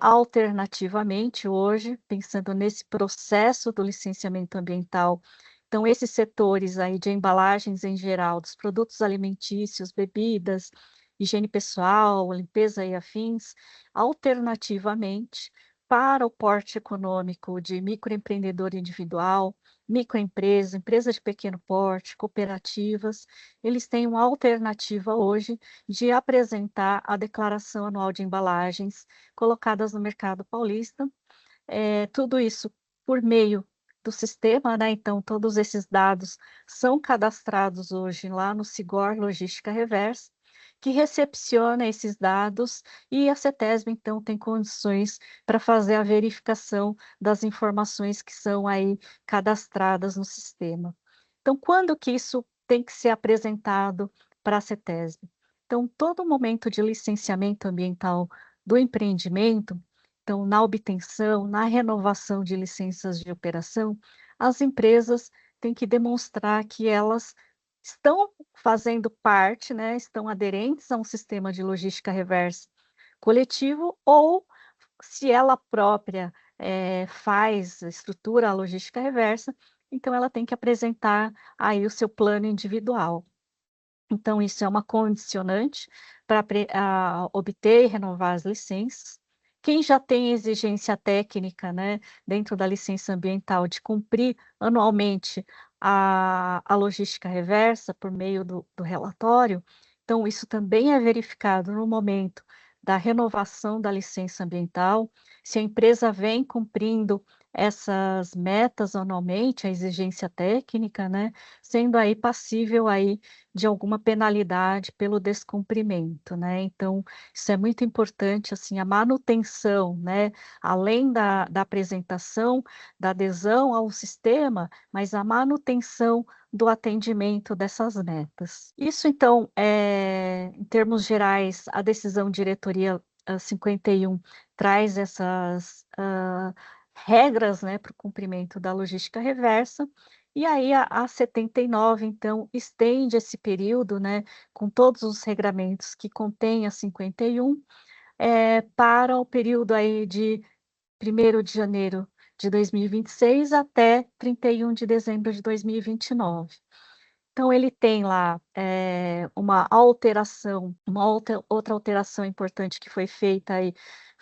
Alternativamente, hoje, pensando nesse processo do licenciamento ambiental, então esses setores aí de embalagens em geral, dos produtos alimentícios, bebidas, higiene pessoal, limpeza e afins, alternativamente, para o porte econômico de microempreendedor individual, microempresa, empresa de pequeno porte, cooperativas, eles têm uma alternativa hoje de apresentar a declaração anual de embalagens colocadas no mercado paulista, tudo isso por meio do sistema, né? Então, todos esses dados são cadastrados hoje lá no Sigor Logística Reversa, que recepciona esses dados, e a CETESB, então, tem condições para fazer a verificação das informações que são aí cadastradas no sistema. Então, quando que isso tem que ser apresentado para a CETESB? Então, todo momento de licenciamento ambiental do empreendimento, então, na obtenção, na renovação de licenças de operação, as empresas têm que demonstrar que elas estão fazendo parte, né, estão aderentes a um sistema de logística reversa coletivo, ou se ela própria estrutura a logística reversa, então ela tem que apresentar aí o seu plano individual. Então, isso é uma condicionante para obter e renovar as licenças. Quem já tem exigência técnica, né, dentro da licença ambiental de cumprir anualmente a logística reversa por meio do relatório, então isso também é verificado no momento da renovação da licença ambiental, se a empresa vem cumprindo essas metas anualmente, a exigência técnica, né, sendo aí passível aí de alguma penalidade pelo descumprimento, né. Então, isso é muito importante, assim, a manutenção, né, além da apresentação, da adesão ao sistema, mas a manutenção do atendimento dessas metas. Isso então, em termos gerais, a decisão diretoria 51 traz essas, regras, né, para o cumprimento da logística reversa, e aí a 79 então estende esse período, né, com todos os regramentos que contém a 51, para o período aí de 1º de janeiro de 2026 até 31 de dezembro de 2029. Então ele tem lá, uma alteração, outra alteração importante que foi feita aí,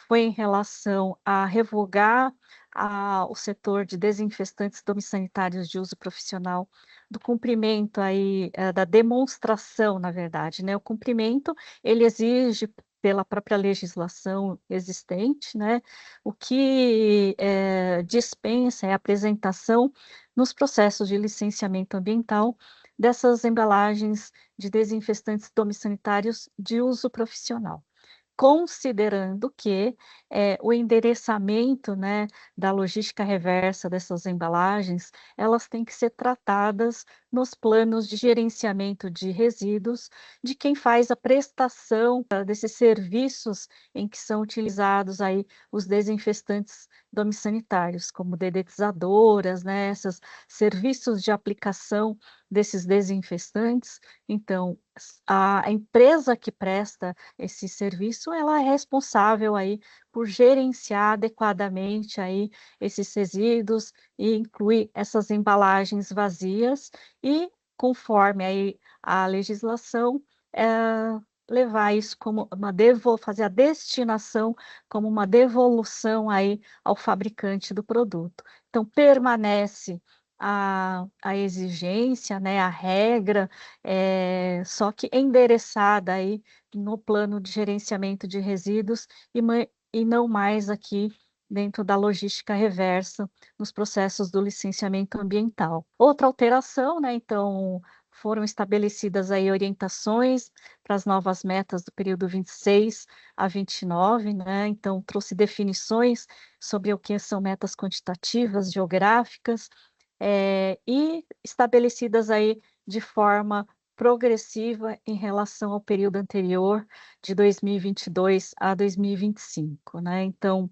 foi em relação a revogar o setor de desinfestantes domissanitários de uso profissional, do cumprimento aí, da demonstração, na verdade, né, o cumprimento, ele exige pela própria legislação existente, né, o que, dispensa é a apresentação nos processos de licenciamento ambiental dessas embalagens de desinfestantes domissanitários de uso profissional, considerando que, o endereçamento, né, da logística reversa dessas embalagens, elas têm que ser tratadas nos planos de gerenciamento de resíduos de quem faz a prestação desses serviços em que são utilizados aí os desinfestantes domissanitários, como dedetizadoras, né, esses serviços de aplicação desses desinfestantes. Então, a empresa que presta esse serviço, ela é responsável aí por gerenciar adequadamente aí esses resíduos e incluir essas embalagens vazias e, conforme aí a legislação, levar isso como fazer a destinação como uma devolução aí ao fabricante do produto. Então permanece a exigência, né, a regra, só que endereçada aí no plano de gerenciamento de resíduos e não mais aqui dentro da logística reversa, nos processos do licenciamento ambiental. Outra alteração, né, então, foram estabelecidas aí orientações para as novas metas do período 26 a 29, né, então trouxe definições sobre o que são metas quantitativas, geográficas, e estabelecidas aí de forma progressiva em relação ao período anterior, de 2022 a 2025, né. Então,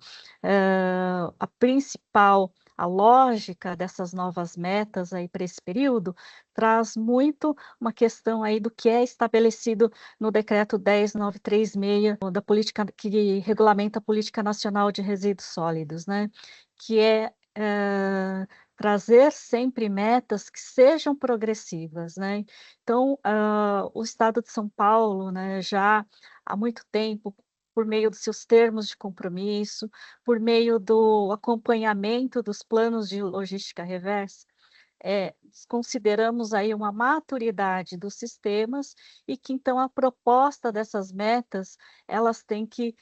a lógica dessas novas metas aí para esse período, traz muito uma questão aí do que é estabelecido no decreto 10.936, da política que regulamenta a Política Nacional de Resíduos Sólidos, né, que é, trazer sempre metas que sejam progressivas, né. Então, o estado de São Paulo, né, já há muito tempo, por meio dos seus termos de compromisso, por meio do acompanhamento dos planos de logística reversa, consideramos aí uma maturidade dos sistemas e que então a proposta dessas metas, elas têm que,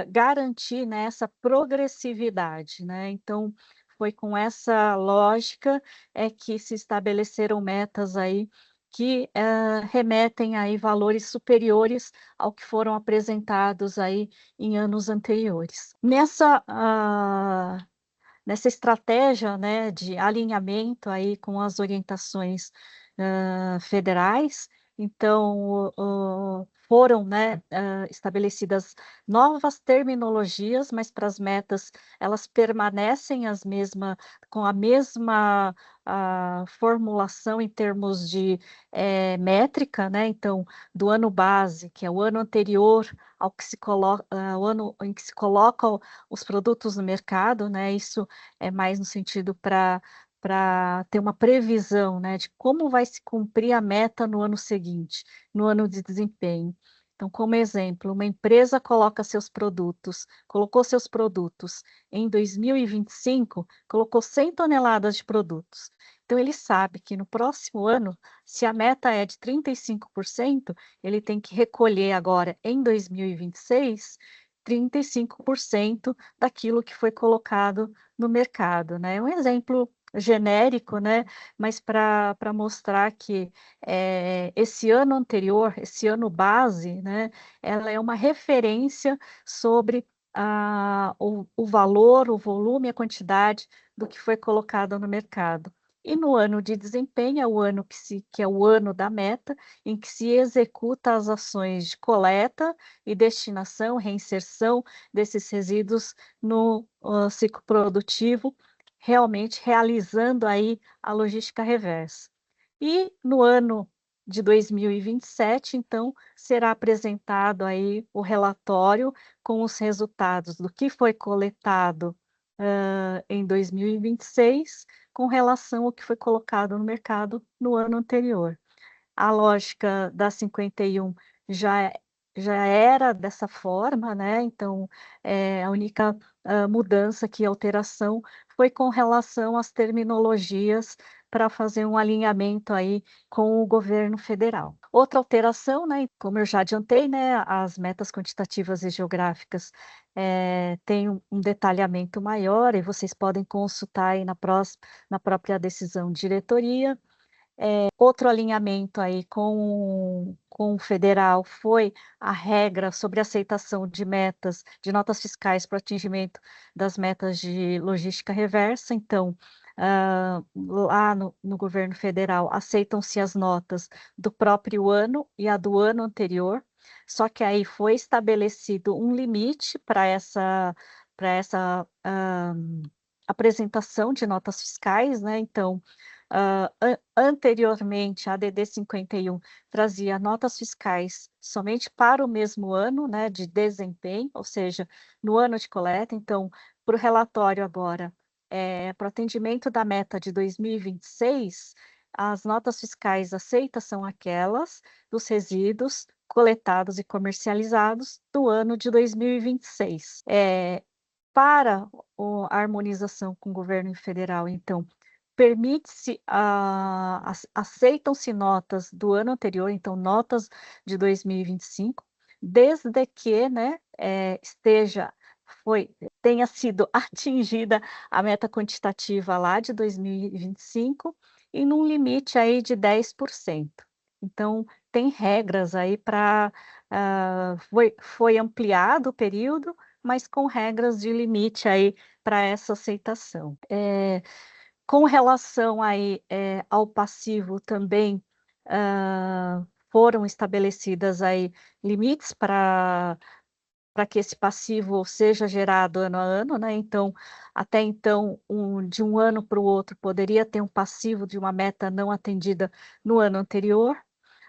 garantir, né, essa progressividade, né. Então, foi com essa lógica, que se estabeleceram metas aí que, remetem aí valores superiores ao que foram apresentados aí em anos anteriores. Nessa estratégia, né, de alinhamento aí com as orientações, federais, então, foram, né, estabelecidas novas terminologias, mas para as metas elas permanecem com a mesma, formulação em termos de, métrica, né, então, do ano base, que é o ano anterior ao que se coloca, o ano em que se colocam os produtos no mercado, né, isso é mais no sentido para ter uma previsão, né, de como vai se cumprir a meta no ano seguinte, no ano de desempenho. Então, como exemplo, uma empresa colocou seus produtos em 2025, colocou 100 toneladas de produtos. Então ele sabe que no próximo ano, se a meta é de 35%, ele tem que recolher agora em 2026 35% daquilo que foi colocado no mercado, né? É um exemplo genérico, né? Mas para mostrar que esse ano anterior, esse ano base, né? Ela é uma referência sobre o valor, o volume, a quantidade do que foi colocado no mercado. E no ano de desempenho é o ano que é o ano da meta, em que se executa as ações de coleta e destinação, reinserção desses resíduos no ciclo produtivo, realmente realizando aí a logística reversa. E no ano de 2027, então, será apresentado aí o relatório com os resultados do que foi coletado em 2026, com relação ao que foi colocado no mercado no ano anterior. A lógica da 51 já já era dessa forma, né, então, a única, mudança que alteração foi com relação às terminologias para fazer um alinhamento aí com o governo federal. Outra alteração, né, como eu já adiantei, né, as metas quantitativas e geográficas, têm um detalhamento maior e vocês podem consultar aí na própria decisão de diretoria. Outro alinhamento aí com o federal foi a regra sobre aceitação de metas, de notas fiscais para o atingimento das metas de logística reversa. Então, lá no governo federal, aceitam-se as notas do próprio ano e a do ano anterior, só que aí foi estabelecido um limite para essa apresentação de notas fiscais, né? Então, anteriormente, a ADD 51 trazia notas fiscais somente para o mesmo ano, né, de desempenho, ou seja, no ano de coleta. Então, para o relatório agora, para o atendimento da meta de 2026, as notas fiscais aceitas são aquelas dos resíduos coletados e comercializados do ano de 2026. Para a harmonização com o governo federal, então, permite-se, aceitam-se notas do ano anterior, então notas de 2025, desde que, né, tenha sido atingida a meta quantitativa lá de 2025 e num limite aí de 10%. Então, tem regras aí para, foi ampliado o período, mas com regras de limite aí para essa aceitação. Com relação aí, ao passivo também, foram estabelecidas aí limites para que esse passivo seja gerado ano a ano, né, então, até então, de um ano para o outro, poderia ter um passivo de uma meta não atendida no ano anterior.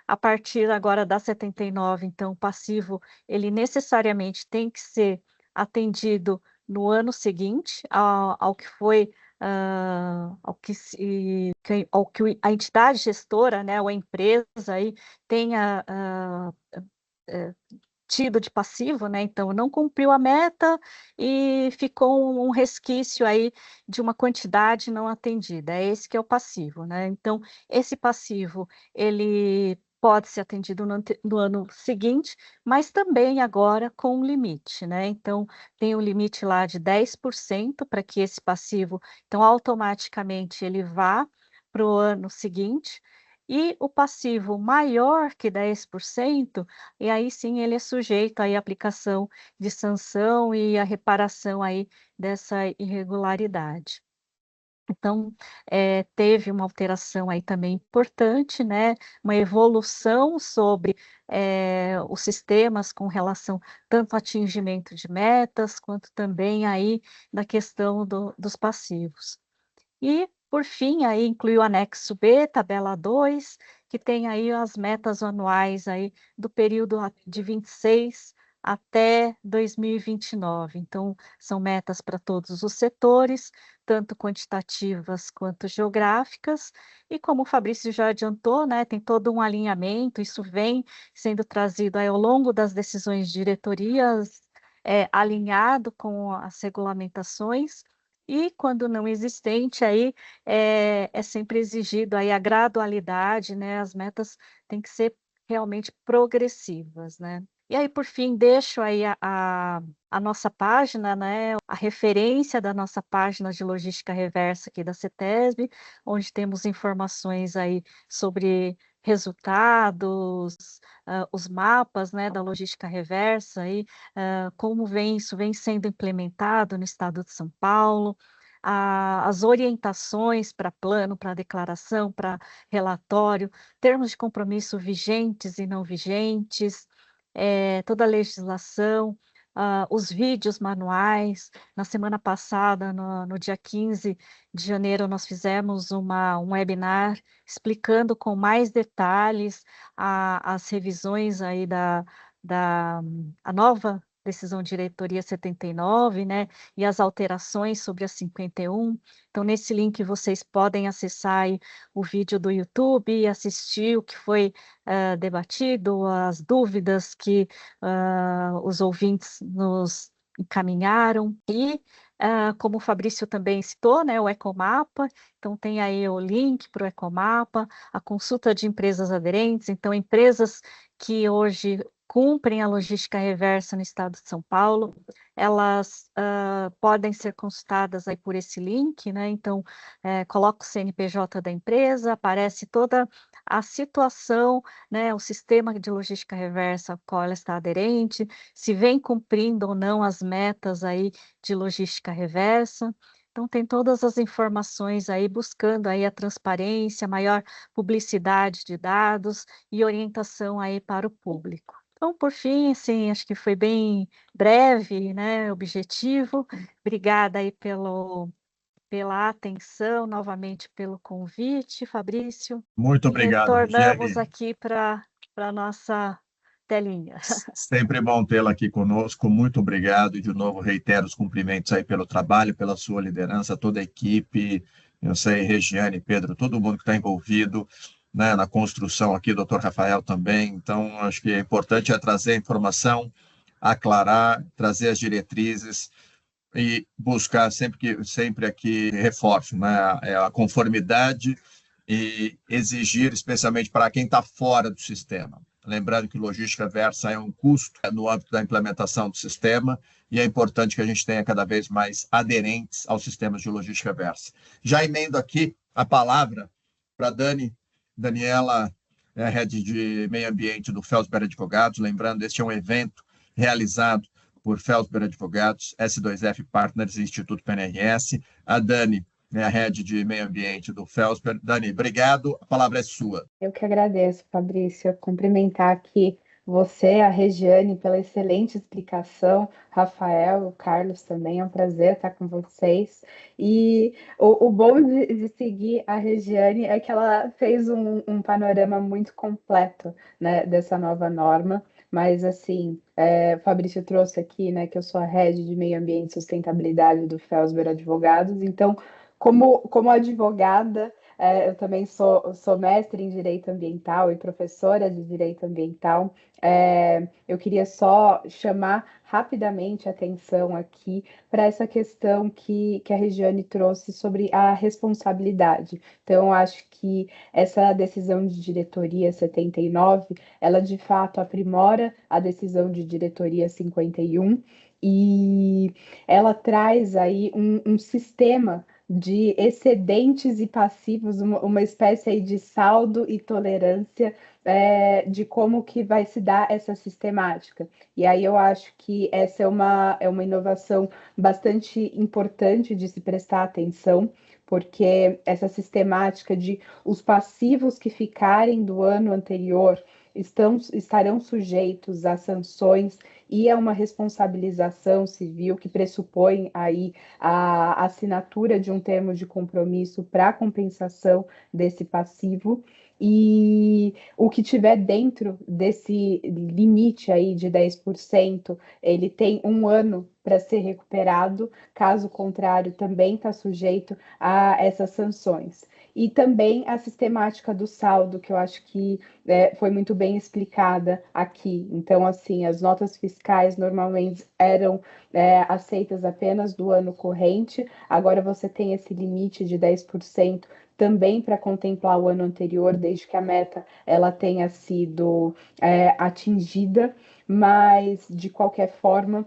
A partir agora da 79, então, o passivo, ele necessariamente tem que ser atendido no ano seguinte ao que foi, ao que a entidade gestora, né, ou a empresa aí tenha, tido de passivo, né, então não cumpriu a meta e ficou um resquício aí de uma quantidade não atendida, é esse que é o passivo, né. Então, esse passivo, ele pode ser atendido no ano seguinte, mas também agora com um limite, né, então tem um limite lá de 10% para que esse passivo, então automaticamente ele vá para o ano seguinte, e o passivo maior que 10%, e aí sim ele é sujeito aí à aplicação de sanção e à reparação aí dessa irregularidade. Então, teve uma alteração aí também importante, né, uma evolução sobre, os sistemas com relação tanto ao atingimento de metas, quanto também aí da questão dos passivos. E, por fim, aí inclui o anexo B, tabela 2, que tem aí as metas anuais aí do período de 26 até 2029. Então, são metas para todos os setores, tanto quantitativas quanto geográficas. E como o Fabrício já adiantou, né, tem todo um alinhamento, isso vem sendo trazido aí ao longo das decisões de diretorias, alinhado com as regulamentações. E quando não existente, aí é sempre exigido aí a gradualidade, né, as metas têm que ser realmente progressivas, né. E aí, por fim, deixo aí a nossa página, né, a referência da nossa página de logística reversa aqui da CETESB, onde temos informações aí sobre resultados, os mapas, né, da logística reversa, aí, como isso vem sendo implementado no estado de São Paulo, as orientações para plano, para declaração, para relatório, termos de compromisso vigentes e não vigentes, toda a legislação, os vídeos manuais. Na semana passada, no dia 15 de janeiro, nós fizemos um webinar explicando com mais detalhes as revisões aí a nova decisão de diretoria 79, né, e as alterações sobre a 51. Então, nesse link vocês podem acessar aí o vídeo do YouTube e assistir o que foi debatido, as dúvidas que os ouvintes nos encaminharam. E, como o Fabrício também citou, né, o Ecomapa, então tem aí o link para o Ecomapa, a consulta de empresas aderentes, então empresas que hoje cumprem a logística reversa no estado de São Paulo, elas podem ser consultadas aí por esse link, né? Então, coloca o CNPJ da empresa, aparece toda a situação, né? O sistema de logística reversa ao qual ela está aderente, se vem cumprindo ou não as metas aí de logística reversa. Então, tem todas as informações aí, buscando aí a transparência, maior publicidade de dados e orientação aí para o público. Então, por fim, assim, acho que foi bem breve, né, objetivo. Obrigada aí pela atenção, novamente pelo convite, Fabrício. Muito E obrigado, retornamos Regiane. aqui para a nossa telinha. Sempre bom tê-la aqui conosco. Muito obrigado e, de novo, reitero os cumprimentos aí pelo trabalho, pela sua liderança, toda a equipe, eu sei, Regiane, Pedro, todo mundo que está envolvido, né, na construção aqui, doutor Rafael também. Então, acho que é importante trazer a informação, aclarar, trazer as diretrizes e buscar sempre aqui reforço, né, a conformidade e exigir, especialmente para quem está fora do sistema. Lembrando que logística reversa é um custo no âmbito da implementação do sistema e é importante que a gente tenha cada vez mais aderentes aos sistemas de logística reversa. Já emendo aqui a palavra para Daniela, head de meio ambiente do Felsberg Advogados. Lembrando, este é um evento realizado por Felsberg Advogados, S2F Partners e Instituto PNRS. A Dani é a head de meio ambiente do Felsberg. Dani, obrigado. A palavra é sua. Eu que agradeço, Fabrício. Cumprimentar aqui você, a Regiane, pela excelente explicação, Rafael, o Carlos também, é um prazer estar com vocês. E o bom de seguir a Regiane é que ela fez um panorama muito completo, né, dessa nova norma. Mas, assim, o Fabrício trouxe aqui, né, que eu sou a head de Meio Ambiente e Sustentabilidade do Felsberg Advogados. Então, como advogada, eu também sou mestre em Direito Ambiental e professora de Direito Ambiental. Eu queria só chamar rapidamente a atenção aqui para essa questão que a Regiane trouxe sobre a responsabilidade. Então, eu acho que essa decisão de diretoria 79, ela de fato aprimora a decisão de diretoria 51 e ela traz aí um sistema de excedentes e passivos, uma espécie aí de saldo e tolerância de como que vai se dar essa sistemática. E aí eu acho que essa é uma inovação bastante importante de se prestar atenção, porque essa sistemática de os passivos que ficarem do ano anterior estarão sujeitos a sanções e a uma responsabilização civil que pressupõe aí a assinatura de um termo de compromisso para compensação desse passivo. E o que tiver dentro desse limite aí de 10%, ele tem um ano para ser recuperado, caso contrário, também está sujeito a essas sanções. E também a sistemática do saldo, que eu acho que foi muito bem explicada aqui. Então, assim, as notas fiscais normalmente eram aceitas apenas do ano corrente, agora você tem esse limite de 10% também para contemplar o ano anterior, desde que a meta ela tenha sido atingida, mas, de qualquer forma,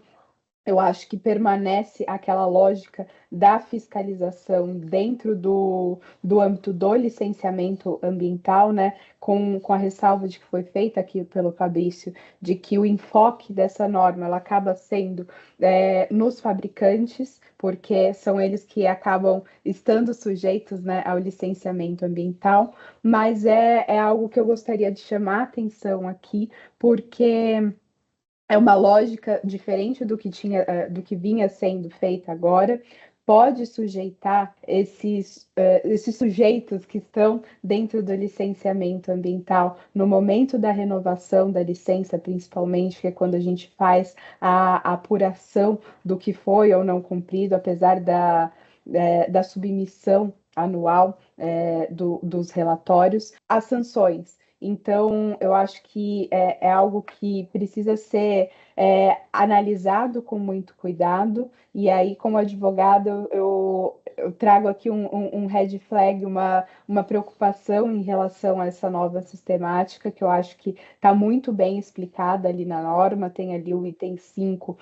eu acho que permanece aquela lógica da fiscalização dentro do âmbito do licenciamento ambiental, né? Com a ressalva de que foi feita aqui pelo Fabrício, de que o enfoque dessa norma ela acaba sendo nos fabricantes, porque são eles que acabam estando sujeitos, né, ao licenciamento ambiental, mas é algo que eu gostaria de chamar a atenção aqui, porque é uma lógica diferente do que vinha sendo feita agora. Pode sujeitar esses sujeitos que estão dentro do licenciamento ambiental no momento da renovação da licença, principalmente, que é quando a gente faz a apuração do que foi ou não cumprido, apesar da submissão anual dos relatórios, as sanções. Então, eu acho que é algo que precisa ser analisado com muito cuidado. E aí, como advogado, eu trago aqui um red flag, uma preocupação em relação a essa nova sistemática, que eu acho que está muito bem explicada ali na norma. Tem ali o item 5,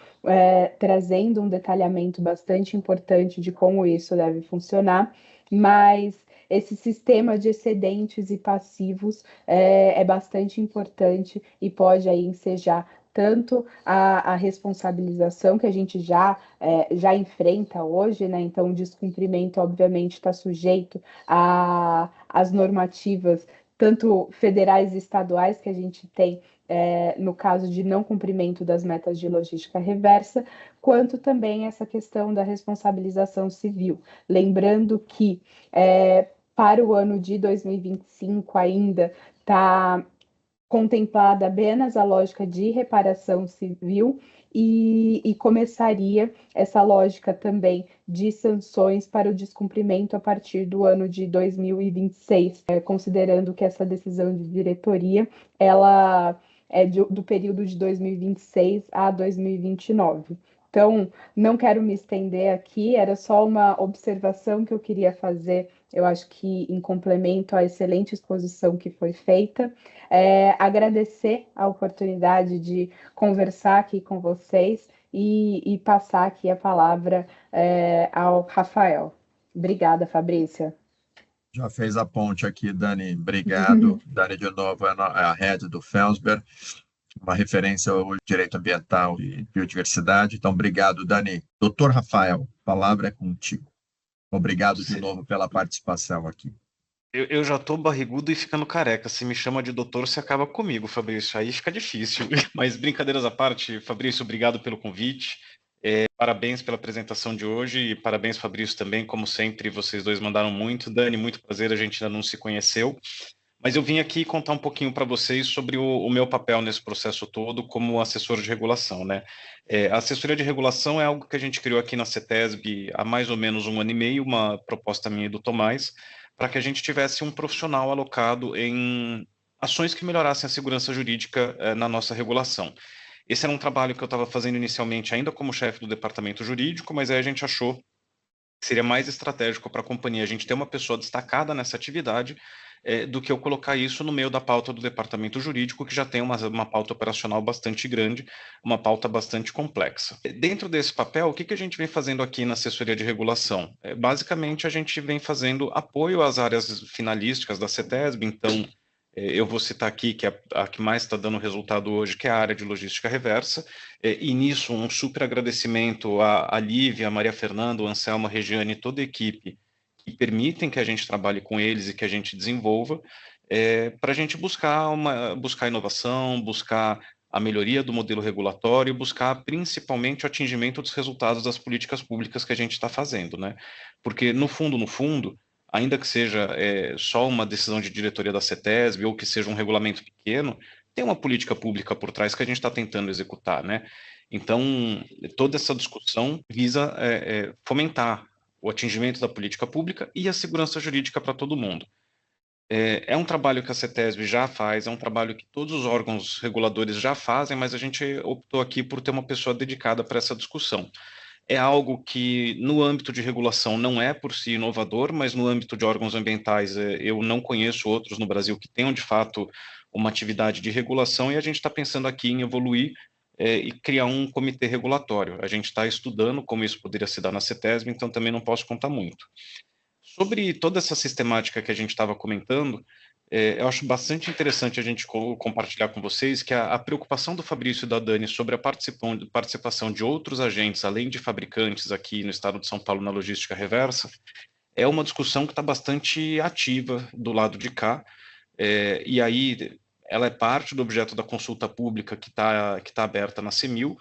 trazendo um detalhamento bastante importante de como isso deve funcionar, mas esse sistema de excedentes e passivos é bastante importante e pode aí ensejar tanto a responsabilização que a gente já enfrenta hoje, né? Então, o descumprimento, obviamente, está sujeito às normativas, tanto federais e estaduais, que a gente tem no caso de não cumprimento das metas de logística reversa, quanto também essa questão da responsabilização civil. Lembrando que para o ano de 2025 ainda está contemplada apenas a lógica de reparação civil e começaria essa lógica também de sanções para o descumprimento a partir do ano de 2026, considerando que essa decisão de diretoria ela é do período de 2026 a 2029. Então, não quero me estender aqui, era só uma observação que eu queria fazer, eu acho que em complemento à excelente exposição que foi feita. Agradecer a oportunidade de conversar aqui com vocês e passar aqui a palavra ao Rafael. Obrigada, Fabrícia. Já fez a ponte aqui, Dani. Obrigado. Dani, de novo, é a head do Felsberg, uma referência ao direito ambiental e biodiversidade. Então, obrigado, Dani. Doutor Rafael, a palavra é contigo. Obrigado de novo pela participação aqui. Eu já tô barrigudo e ficando careca. Se me chama de doutor, você acaba comigo, Fabrício. Aí fica difícil. Mas brincadeiras à parte, Fabrício, obrigado pelo convite. Parabéns pela apresentação de hoje e parabéns, Fabrício, também. Como sempre, vocês dois mandaram muito. Dani, muito prazer, a gente ainda não se conheceu. Mas eu vim aqui contar um pouquinho para vocês sobre o meu papel nesse processo todo como assessor de regulação, né? A assessoria de regulação é algo que a gente criou aqui na CETESB há mais ou menos 1 ano e meio, uma proposta minha e do Tomás, para que a gente tivesse um profissional alocado em ações que melhorassem a segurança jurídica na nossa regulação. Esse era um trabalho que eu estava fazendo inicialmente ainda como chefe do departamento jurídico, mas aí a gente achou que seria mais estratégico para a companhia a gente ter uma pessoa destacada nessa atividade do que eu colocar isso no meio da pauta do departamento jurídico, que já tem uma pauta operacional bastante grande, uma pauta bastante complexa. Dentro desse papel, o que a gente vem fazendo aqui na assessoria de regulação? Basicamente, a gente vem fazendo apoio às áreas finalísticas da CETESB, então, eu vou citar aqui que a que mais está dando resultado hoje, que é a área de logística reversa, e nisso um super agradecimento à Lívia, a Maria Fernanda, o Anselmo, a Regiane e toda a equipe que permitem que a gente trabalhe com eles e que a gente desenvolva, para a gente buscar inovação, buscar a melhoria do modelo regulatório, buscar principalmente o atingimento dos resultados das políticas públicas que a gente está fazendo, né? Porque, no fundo, ainda que seja só uma decisão de diretoria da CETESB ou que seja um regulamento pequeno, tem uma política pública por trás que a gente está tentando executar, né? Então, toda essa discussão visa fomentar o atingimento da política pública e a segurança jurídica para todo mundo. É um trabalho que a CETESB já faz, é um trabalho que todos os órgãos reguladores já fazem, mas a gente optou aqui por ter uma pessoa dedicada para essa discussão. É algo que, no âmbito de regulação, não é por si inovador, mas no âmbito de órgãos ambientais, eu não conheço outros no Brasil que tenham, de fato, uma atividade de regulação, e a gente está pensando aqui em evoluir e criar um comitê regulatório. A gente está estudando como isso poderia se dar na CETESB, então também não posso contar muito. Sobre toda essa sistemática que a gente estava comentando, eu acho bastante interessante a gente compartilhar com vocês que a preocupação do Fabrício e da Dani sobre a participação de outros agentes, além de fabricantes aqui no estado de São Paulo na logística reversa, é uma discussão que está bastante ativa do lado de cá, e aí ela é parte do objeto da consulta pública que tá aberta na CEMIL,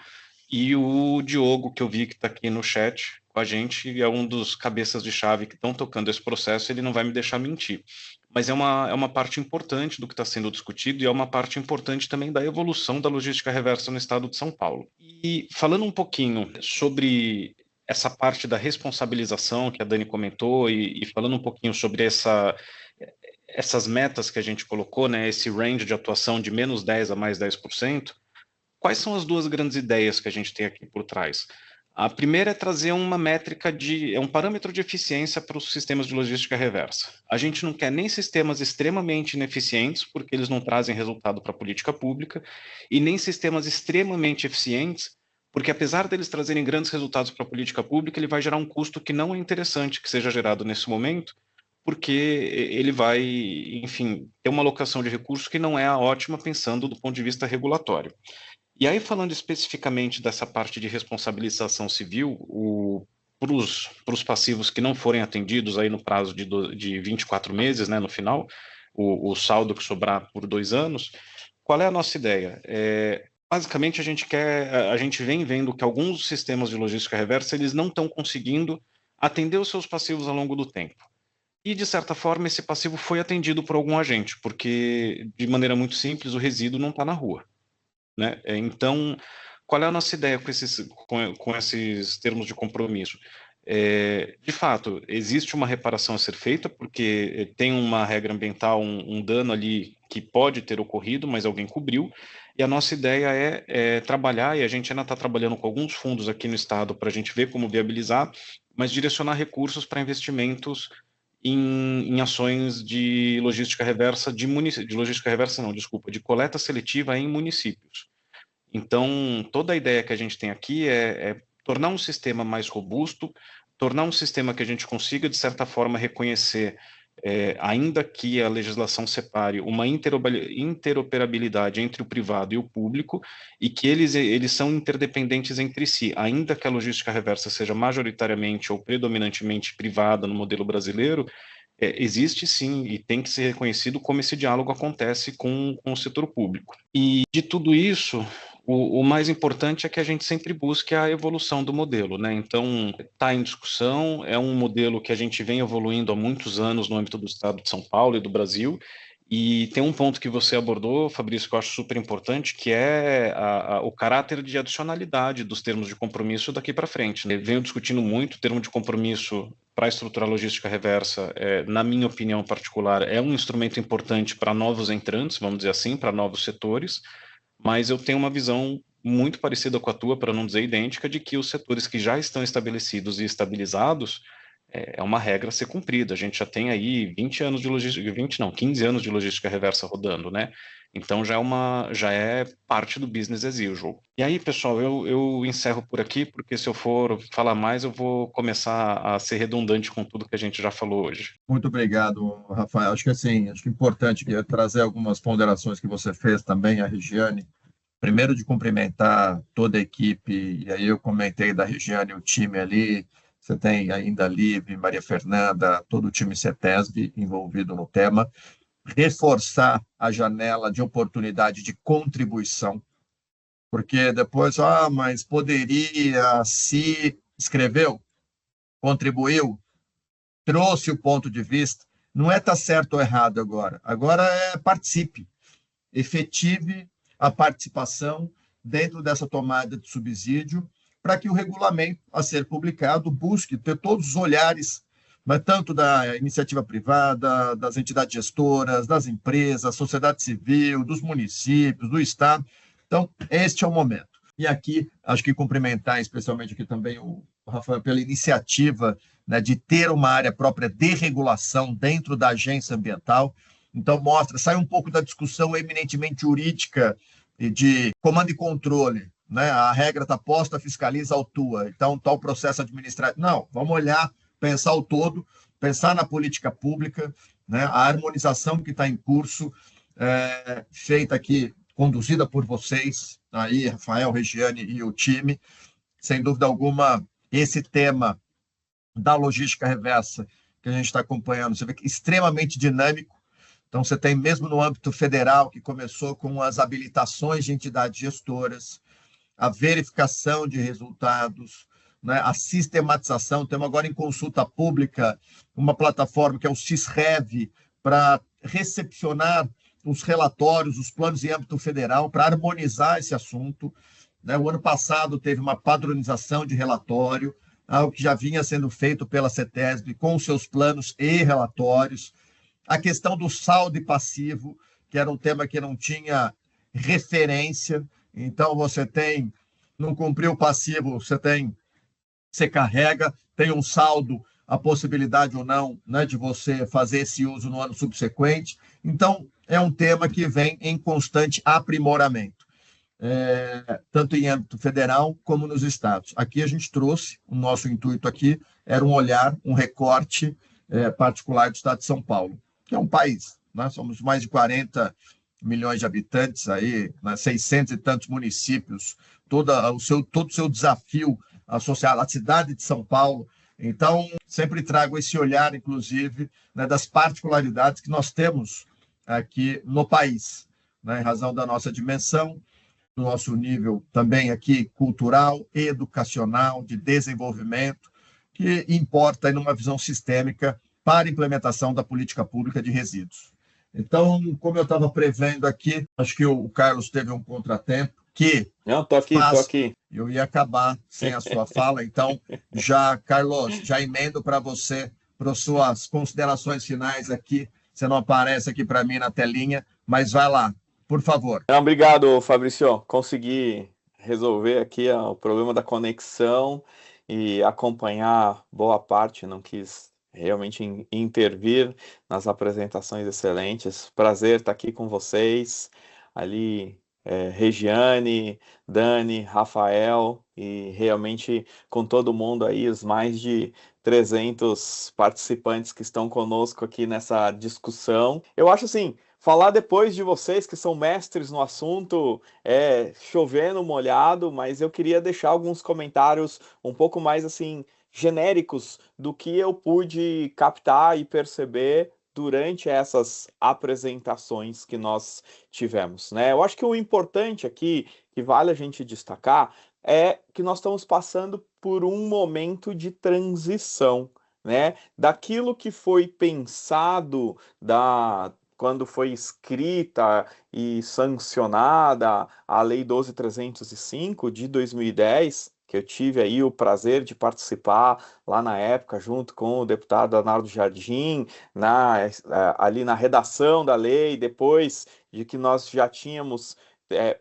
e o Diogo, que eu vi que está aqui no chat com a gente, é um dos cabeças de chave que estão tocando esse processo, ele não vai me deixar mentir. Mas é uma parte importante do que está sendo discutido e é uma parte importante também da evolução da logística reversa no estado de São Paulo. E falando um pouquinho sobre essa parte da responsabilização que a Dani comentou e falando um pouquinho sobre essas metas que a gente colocou, né, esse range de atuação de menos 10% a mais 10%, quais são as duas grandes ideias que a gente tem aqui por trás? A primeira é trazer uma métrica um parâmetro de eficiência para os sistemas de logística reversa. A gente não quer nem sistemas extremamente ineficientes, porque eles não trazem resultado para a política pública, e nem sistemas extremamente eficientes, porque apesar deles trazerem grandes resultados para a política pública, ele vai gerar um custo que não é interessante que seja gerado nesse momento, porque ele vai, enfim, ter uma alocação de recursos que não é a ótima pensando do ponto de vista regulatório. E aí, falando especificamente dessa parte de responsabilização civil, para os passivos que não forem atendidos aí no prazo de 24 meses, né, no final, o saldo que sobrar por 2 anos, qual é a nossa ideia? Basicamente, a gente vem vendo que alguns sistemas de logística reversa eles não estão conseguindo atender os seus passivos ao longo do tempo. E, de certa forma, esse passivo foi atendido por algum agente, porque, de maneira muito simples, o resíduo não está na rua. Né? Então, qual é a nossa ideia com esses termos de compromisso? De fato, existe uma reparação a ser feita, porque tem uma regra ambiental, um dano ali que pode ter ocorrido, mas alguém cobriu, e a nossa ideia é trabalhar, e a gente ainda está trabalhando com alguns fundos aqui no estado para a gente ver como viabilizar, mas direcionar recursos para investimentos em ações de logística reversa de coleta seletiva em municípios. Então, toda a ideia que a gente tem aqui é tornar um sistema mais robusto, tornar um sistema que a gente consiga, de certa forma, reconhecer, ainda que a legislação separe, uma interoperabilidade entre o privado e o público, e que eles são interdependentes entre si, ainda que a logística reversa seja majoritariamente ou predominantemente privada no modelo brasileiro, existe sim e tem que ser reconhecido como esse diálogo acontece com o setor público. E de tudo isso, o mais importante é que a gente sempre busque a evolução do modelo, né? Então, está em discussão, é um modelo que a gente vem evoluindo há muitos anos no âmbito do estado de São Paulo e do Brasil, e tem um ponto que você abordou, Fabrício, que eu acho super importante, que é o caráter de adicionalidade dos termos de compromisso daqui para frente, né? Venho discutindo muito o termo de compromisso para estruturar logística reversa, na minha opinião particular, é um instrumento importante para novos entrantes, vamos dizer assim, para novos setores, mas eu tenho uma visão muito parecida com a tua, para não dizer idêntica, de que os setores que já estão estabelecidos e estabilizados é uma regra a ser cumprida. A gente já tem aí 15 anos de logística reversa rodando, né? Então já é parte do business as usual. E aí, pessoal, eu encerro por aqui, porque se eu for falar mais, eu vou começar a ser redundante com tudo que a gente já falou hoje. Muito obrigado, Rafael. Acho que é importante trazer algumas ponderações que você fez também, a Regiane. Primeiro, de cumprimentar toda a equipe, e aí eu comentei da Regiane, o time ali, você tem ainda a Liv, Maria Fernanda, todo o time CETESB envolvido no tema, reforçar a janela de oportunidade de contribuição, porque depois, mas poderia, se escreveu, contribuiu, trouxe o ponto de vista, não é estar certo ou errado agora participe, efetive a participação dentro dessa tomada de subsídio, para que o regulamento a ser publicado busque ter todos os olhares, mas tanto da iniciativa privada, das entidades gestoras, das empresas, sociedade civil, dos municípios, do Estado. Então, este é o momento. E aqui, acho que cumprimentar especialmente aqui também o Rafael pela iniciativa, né, de ter uma área própria de regulação dentro da agência ambiental. Então, sai um pouco da discussão eminentemente jurídica e de comando e controle, né? A regra está posta, fiscaliza, autua. Então, está o processo administrativo. Não, vamos olhar, pensar o todo, pensar na política pública, né? A harmonização que está em curso, feita aqui, conduzida por vocês, aí, Rafael, Regiane e o time. Sem dúvida alguma, esse tema da logística reversa que a gente está acompanhando, você vê que é extremamente dinâmico. Então, você tem, mesmo no âmbito federal, que começou com as habilitações de entidades gestoras, a verificação de resultados, né, a sistematização. Temos agora em consulta pública uma plataforma que é o Sisrev, para recepcionar os relatórios, os planos em âmbito federal, para harmonizar esse assunto. Né? O ano passado teve uma padronização de relatório, algo que já vinha sendo feito pela CETESB com seus planos e relatórios. A questão do saldo e passivo, que era um tema que não tinha referência. Então, não cumpriu o passivo, você carrega, tem um saldo, a possibilidade ou não, né, de você fazer esse uso no ano subsequente. Então, é um tema que vem em constante aprimoramento, tanto em âmbito federal como nos estados. Aqui a gente trouxe, o nosso intuito aqui era um olhar, um recorte particular do estado de São Paulo, que é um país, né? Somos mais de 40 milhões de habitantes, aí, né? 600 e tantos municípios, todo o seu desafio associado à cidade de São Paulo. Então, sempre trago esse olhar, inclusive, né, das particularidades que nós temos aqui no país, né, em razão da nossa dimensão, do nosso nível também aqui cultural, educacional, de desenvolvimento, que importa numa visão sistêmica para a implementação da política pública de resíduos. Então, como eu estava prevendo aqui, acho que o Carlos teve um contratempo que... Não, tô aqui. Eu ia acabar sem a sua fala, então, Carlos, já emendo para você, para suas considerações finais aqui. Você não aparece aqui para mim na telinha, mas vai lá, por favor. Não, obrigado, Fabrício. Consegui resolver aqui o problema da conexão e acompanhar boa parte, não quis realmente intervir nas apresentações excelentes. Prazer estar aqui com vocês, ali Regiane, Dani, Rafael e realmente com todo mundo aí, os mais de 300 participantes que estão conosco aqui nessa discussão. Eu acho assim, falar depois de vocês que são mestres no assunto é chover no molhado, mas eu queria deixar alguns comentários um pouco mais assim genéricos do que eu pude captar e perceber durante essas apresentações que nós tivemos, né? Eu acho que o importante aqui, que vale a gente destacar, é que nós estamos passando por um momento de transição, né? Daquilo que foi pensado quando foi escrita e sancionada a Lei 12.305 de 2010, que eu tive aí o prazer de participar lá na época, junto com o deputado Arnaldo Jardim, ali na redação da lei, depois de que nós já tínhamos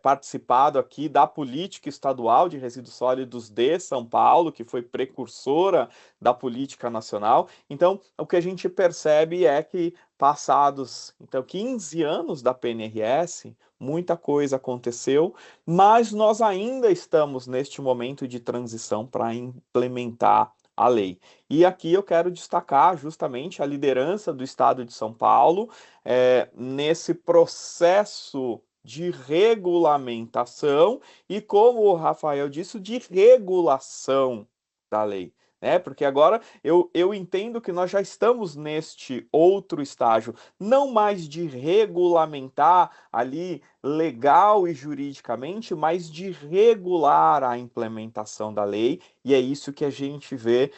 participado aqui da política estadual de resíduos sólidos de São Paulo, que foi precursora da política nacional. Então, o que a gente percebe é que passados 15 anos da PNRS, muita coisa aconteceu, mas nós ainda estamos neste momento de transição para implementar a lei. E aqui eu quero destacar justamente a liderança do Estado de São Paulo nesse processo de regulamentação e, como o Rafael disse, de regulação da lei. Porque agora eu entendo que nós já estamos neste outro estágio, não mais de regulamentar ali legal e juridicamente, mas de regular a implementação da lei, e é isso que a gente vê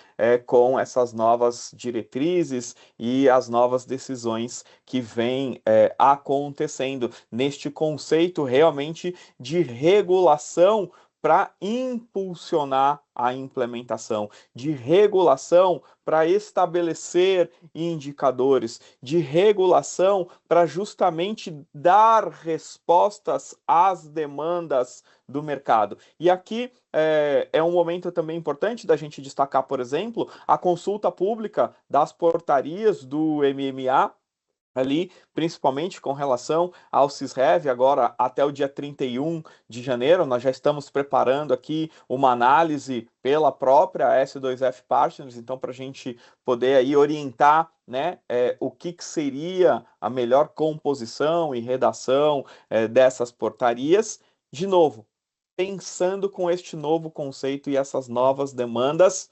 com essas novas diretrizes e as novas decisões que vêm acontecendo neste conceito realmente de regulação para impulsionar a implementação, de regulação para estabelecer indicadores, de regulação para justamente dar respostas às demandas do mercado. E aqui é um momento também importante da gente destacar, por exemplo, a consulta pública das portarias do MMA, ali, principalmente com relação ao Cisrev, agora até o dia 31 de janeiro, nós já estamos preparando aqui uma análise pela própria S2F Partners, então para a gente poder aí orientar, né, o que seria a melhor composição e redação dessas portarias, de novo, pensando com este novo conceito e essas novas demandas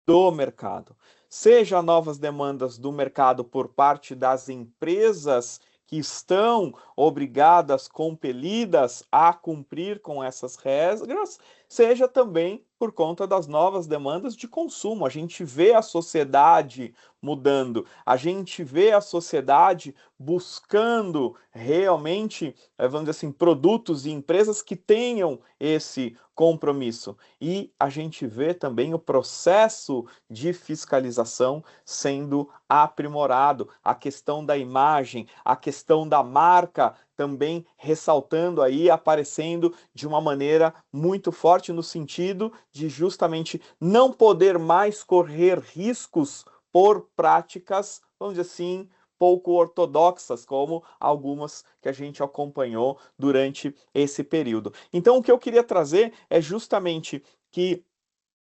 do mercado. Seja novas demandas do mercado por parte das empresas que estão obrigadas, compelidas a cumprir com essas regras, seja também por conta das novas demandas de consumo. A gente vê a sociedade mudando, a gente vê a sociedade buscando realmente, vamos dizer assim, produtos e empresas que tenham esse compromisso. E a gente vê também o processo de fiscalização sendo aprimorado, a questão da imagem, a questão da marca também ressaltando aí, aparecendo de uma maneira muito forte no sentido de justamente não poder mais correr riscos por práticas, vamos dizer assim, pouco ortodoxas, como algumas que a gente acompanhou durante esse período. Então, o que eu queria trazer é justamente que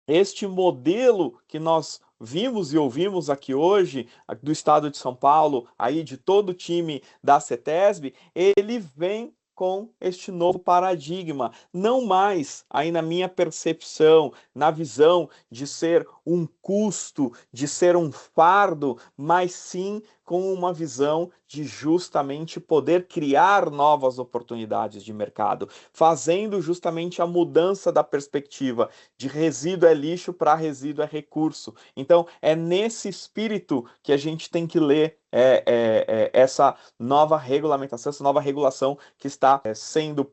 este modelo que nós vimos e ouvimos aqui hoje, do Estado de São Paulo, aí de todo o time da CETESB, ele vem com este novo paradigma, não mais, aí na minha percepção, na visão de ser um custo, de ser um fardo, mas sim com uma visão de justamente poder criar novas oportunidades de mercado, fazendo justamente a mudança da perspectiva de resíduo é lixo para resíduo é recurso. Então, é nesse espírito que a gente tem que ler essa nova regulamentação, essa nova regulação que está sendo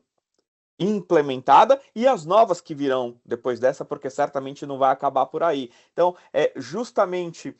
implementada e as novas que virão depois dessa, porque certamente não vai acabar por aí. Então, justamente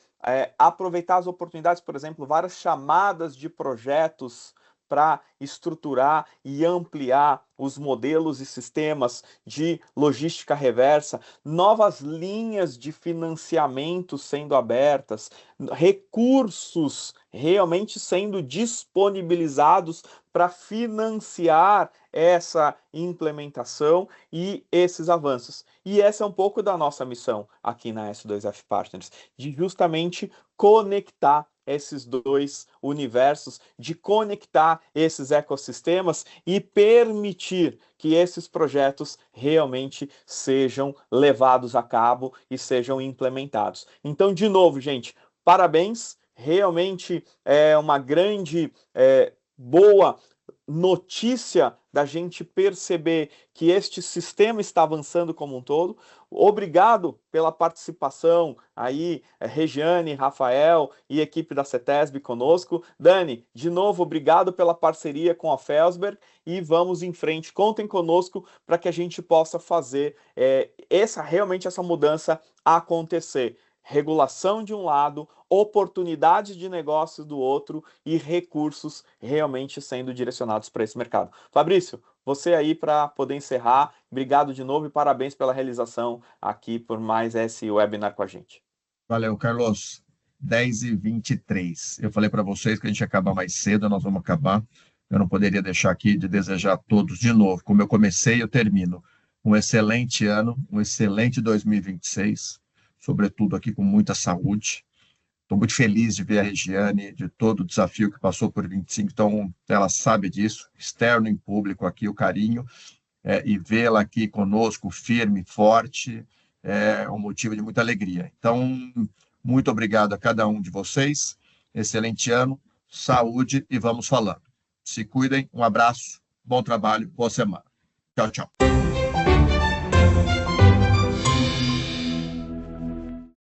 aproveitar as oportunidades, por exemplo, várias chamadas de projetos para estruturar e ampliar os modelos e sistemas de logística reversa, novas linhas de financiamento sendo abertas, recursos realmente sendo disponibilizados para financiar essa implementação e esses avanços. E essa é um pouco da nossa missão aqui na S2F Partners, de justamente conectar esses dois universos, de conectar esses ecossistemas e permitir que esses projetos realmente sejam levados a cabo e sejam implementados. Então, de novo, gente, parabéns, realmente é uma grande, boa notícia da gente perceber que este sistema está avançando como um todo. Obrigado pela participação aí, Regiane, Rafael e equipe da CETESB conosco. Dani, de novo, obrigado pela parceria com a Felsberg e vamos em frente. Contem conosco para que a gente possa fazer realmente essa mudança acontecer. Regulação de um lado, oportunidades de negócio do outro e recursos realmente sendo direcionados para esse mercado. Fabrício, você aí para poder encerrar, obrigado de novo e parabéns pela realização aqui por mais esse webinar com a gente. Valeu, Carlos. 10h23. Eu falei para vocês que a gente ia acabar mais cedo, nós vamos acabar. Eu não poderia deixar aqui de desejar a todos de novo, como eu comecei, eu termino. Um excelente ano, um excelente 2026. Sobretudo aqui com muita saúde. Estou muito feliz de ver a Regiane, de todo o desafio que passou por 25, então ela sabe disso, externo em público aqui, o carinho, e vê-la aqui conosco, firme, forte, é um motivo de muita alegria. Então, muito obrigado a cada um de vocês, excelente ano, saúde e vamos falando. Se cuidem, um abraço, bom trabalho, boa semana. Tchau, tchau.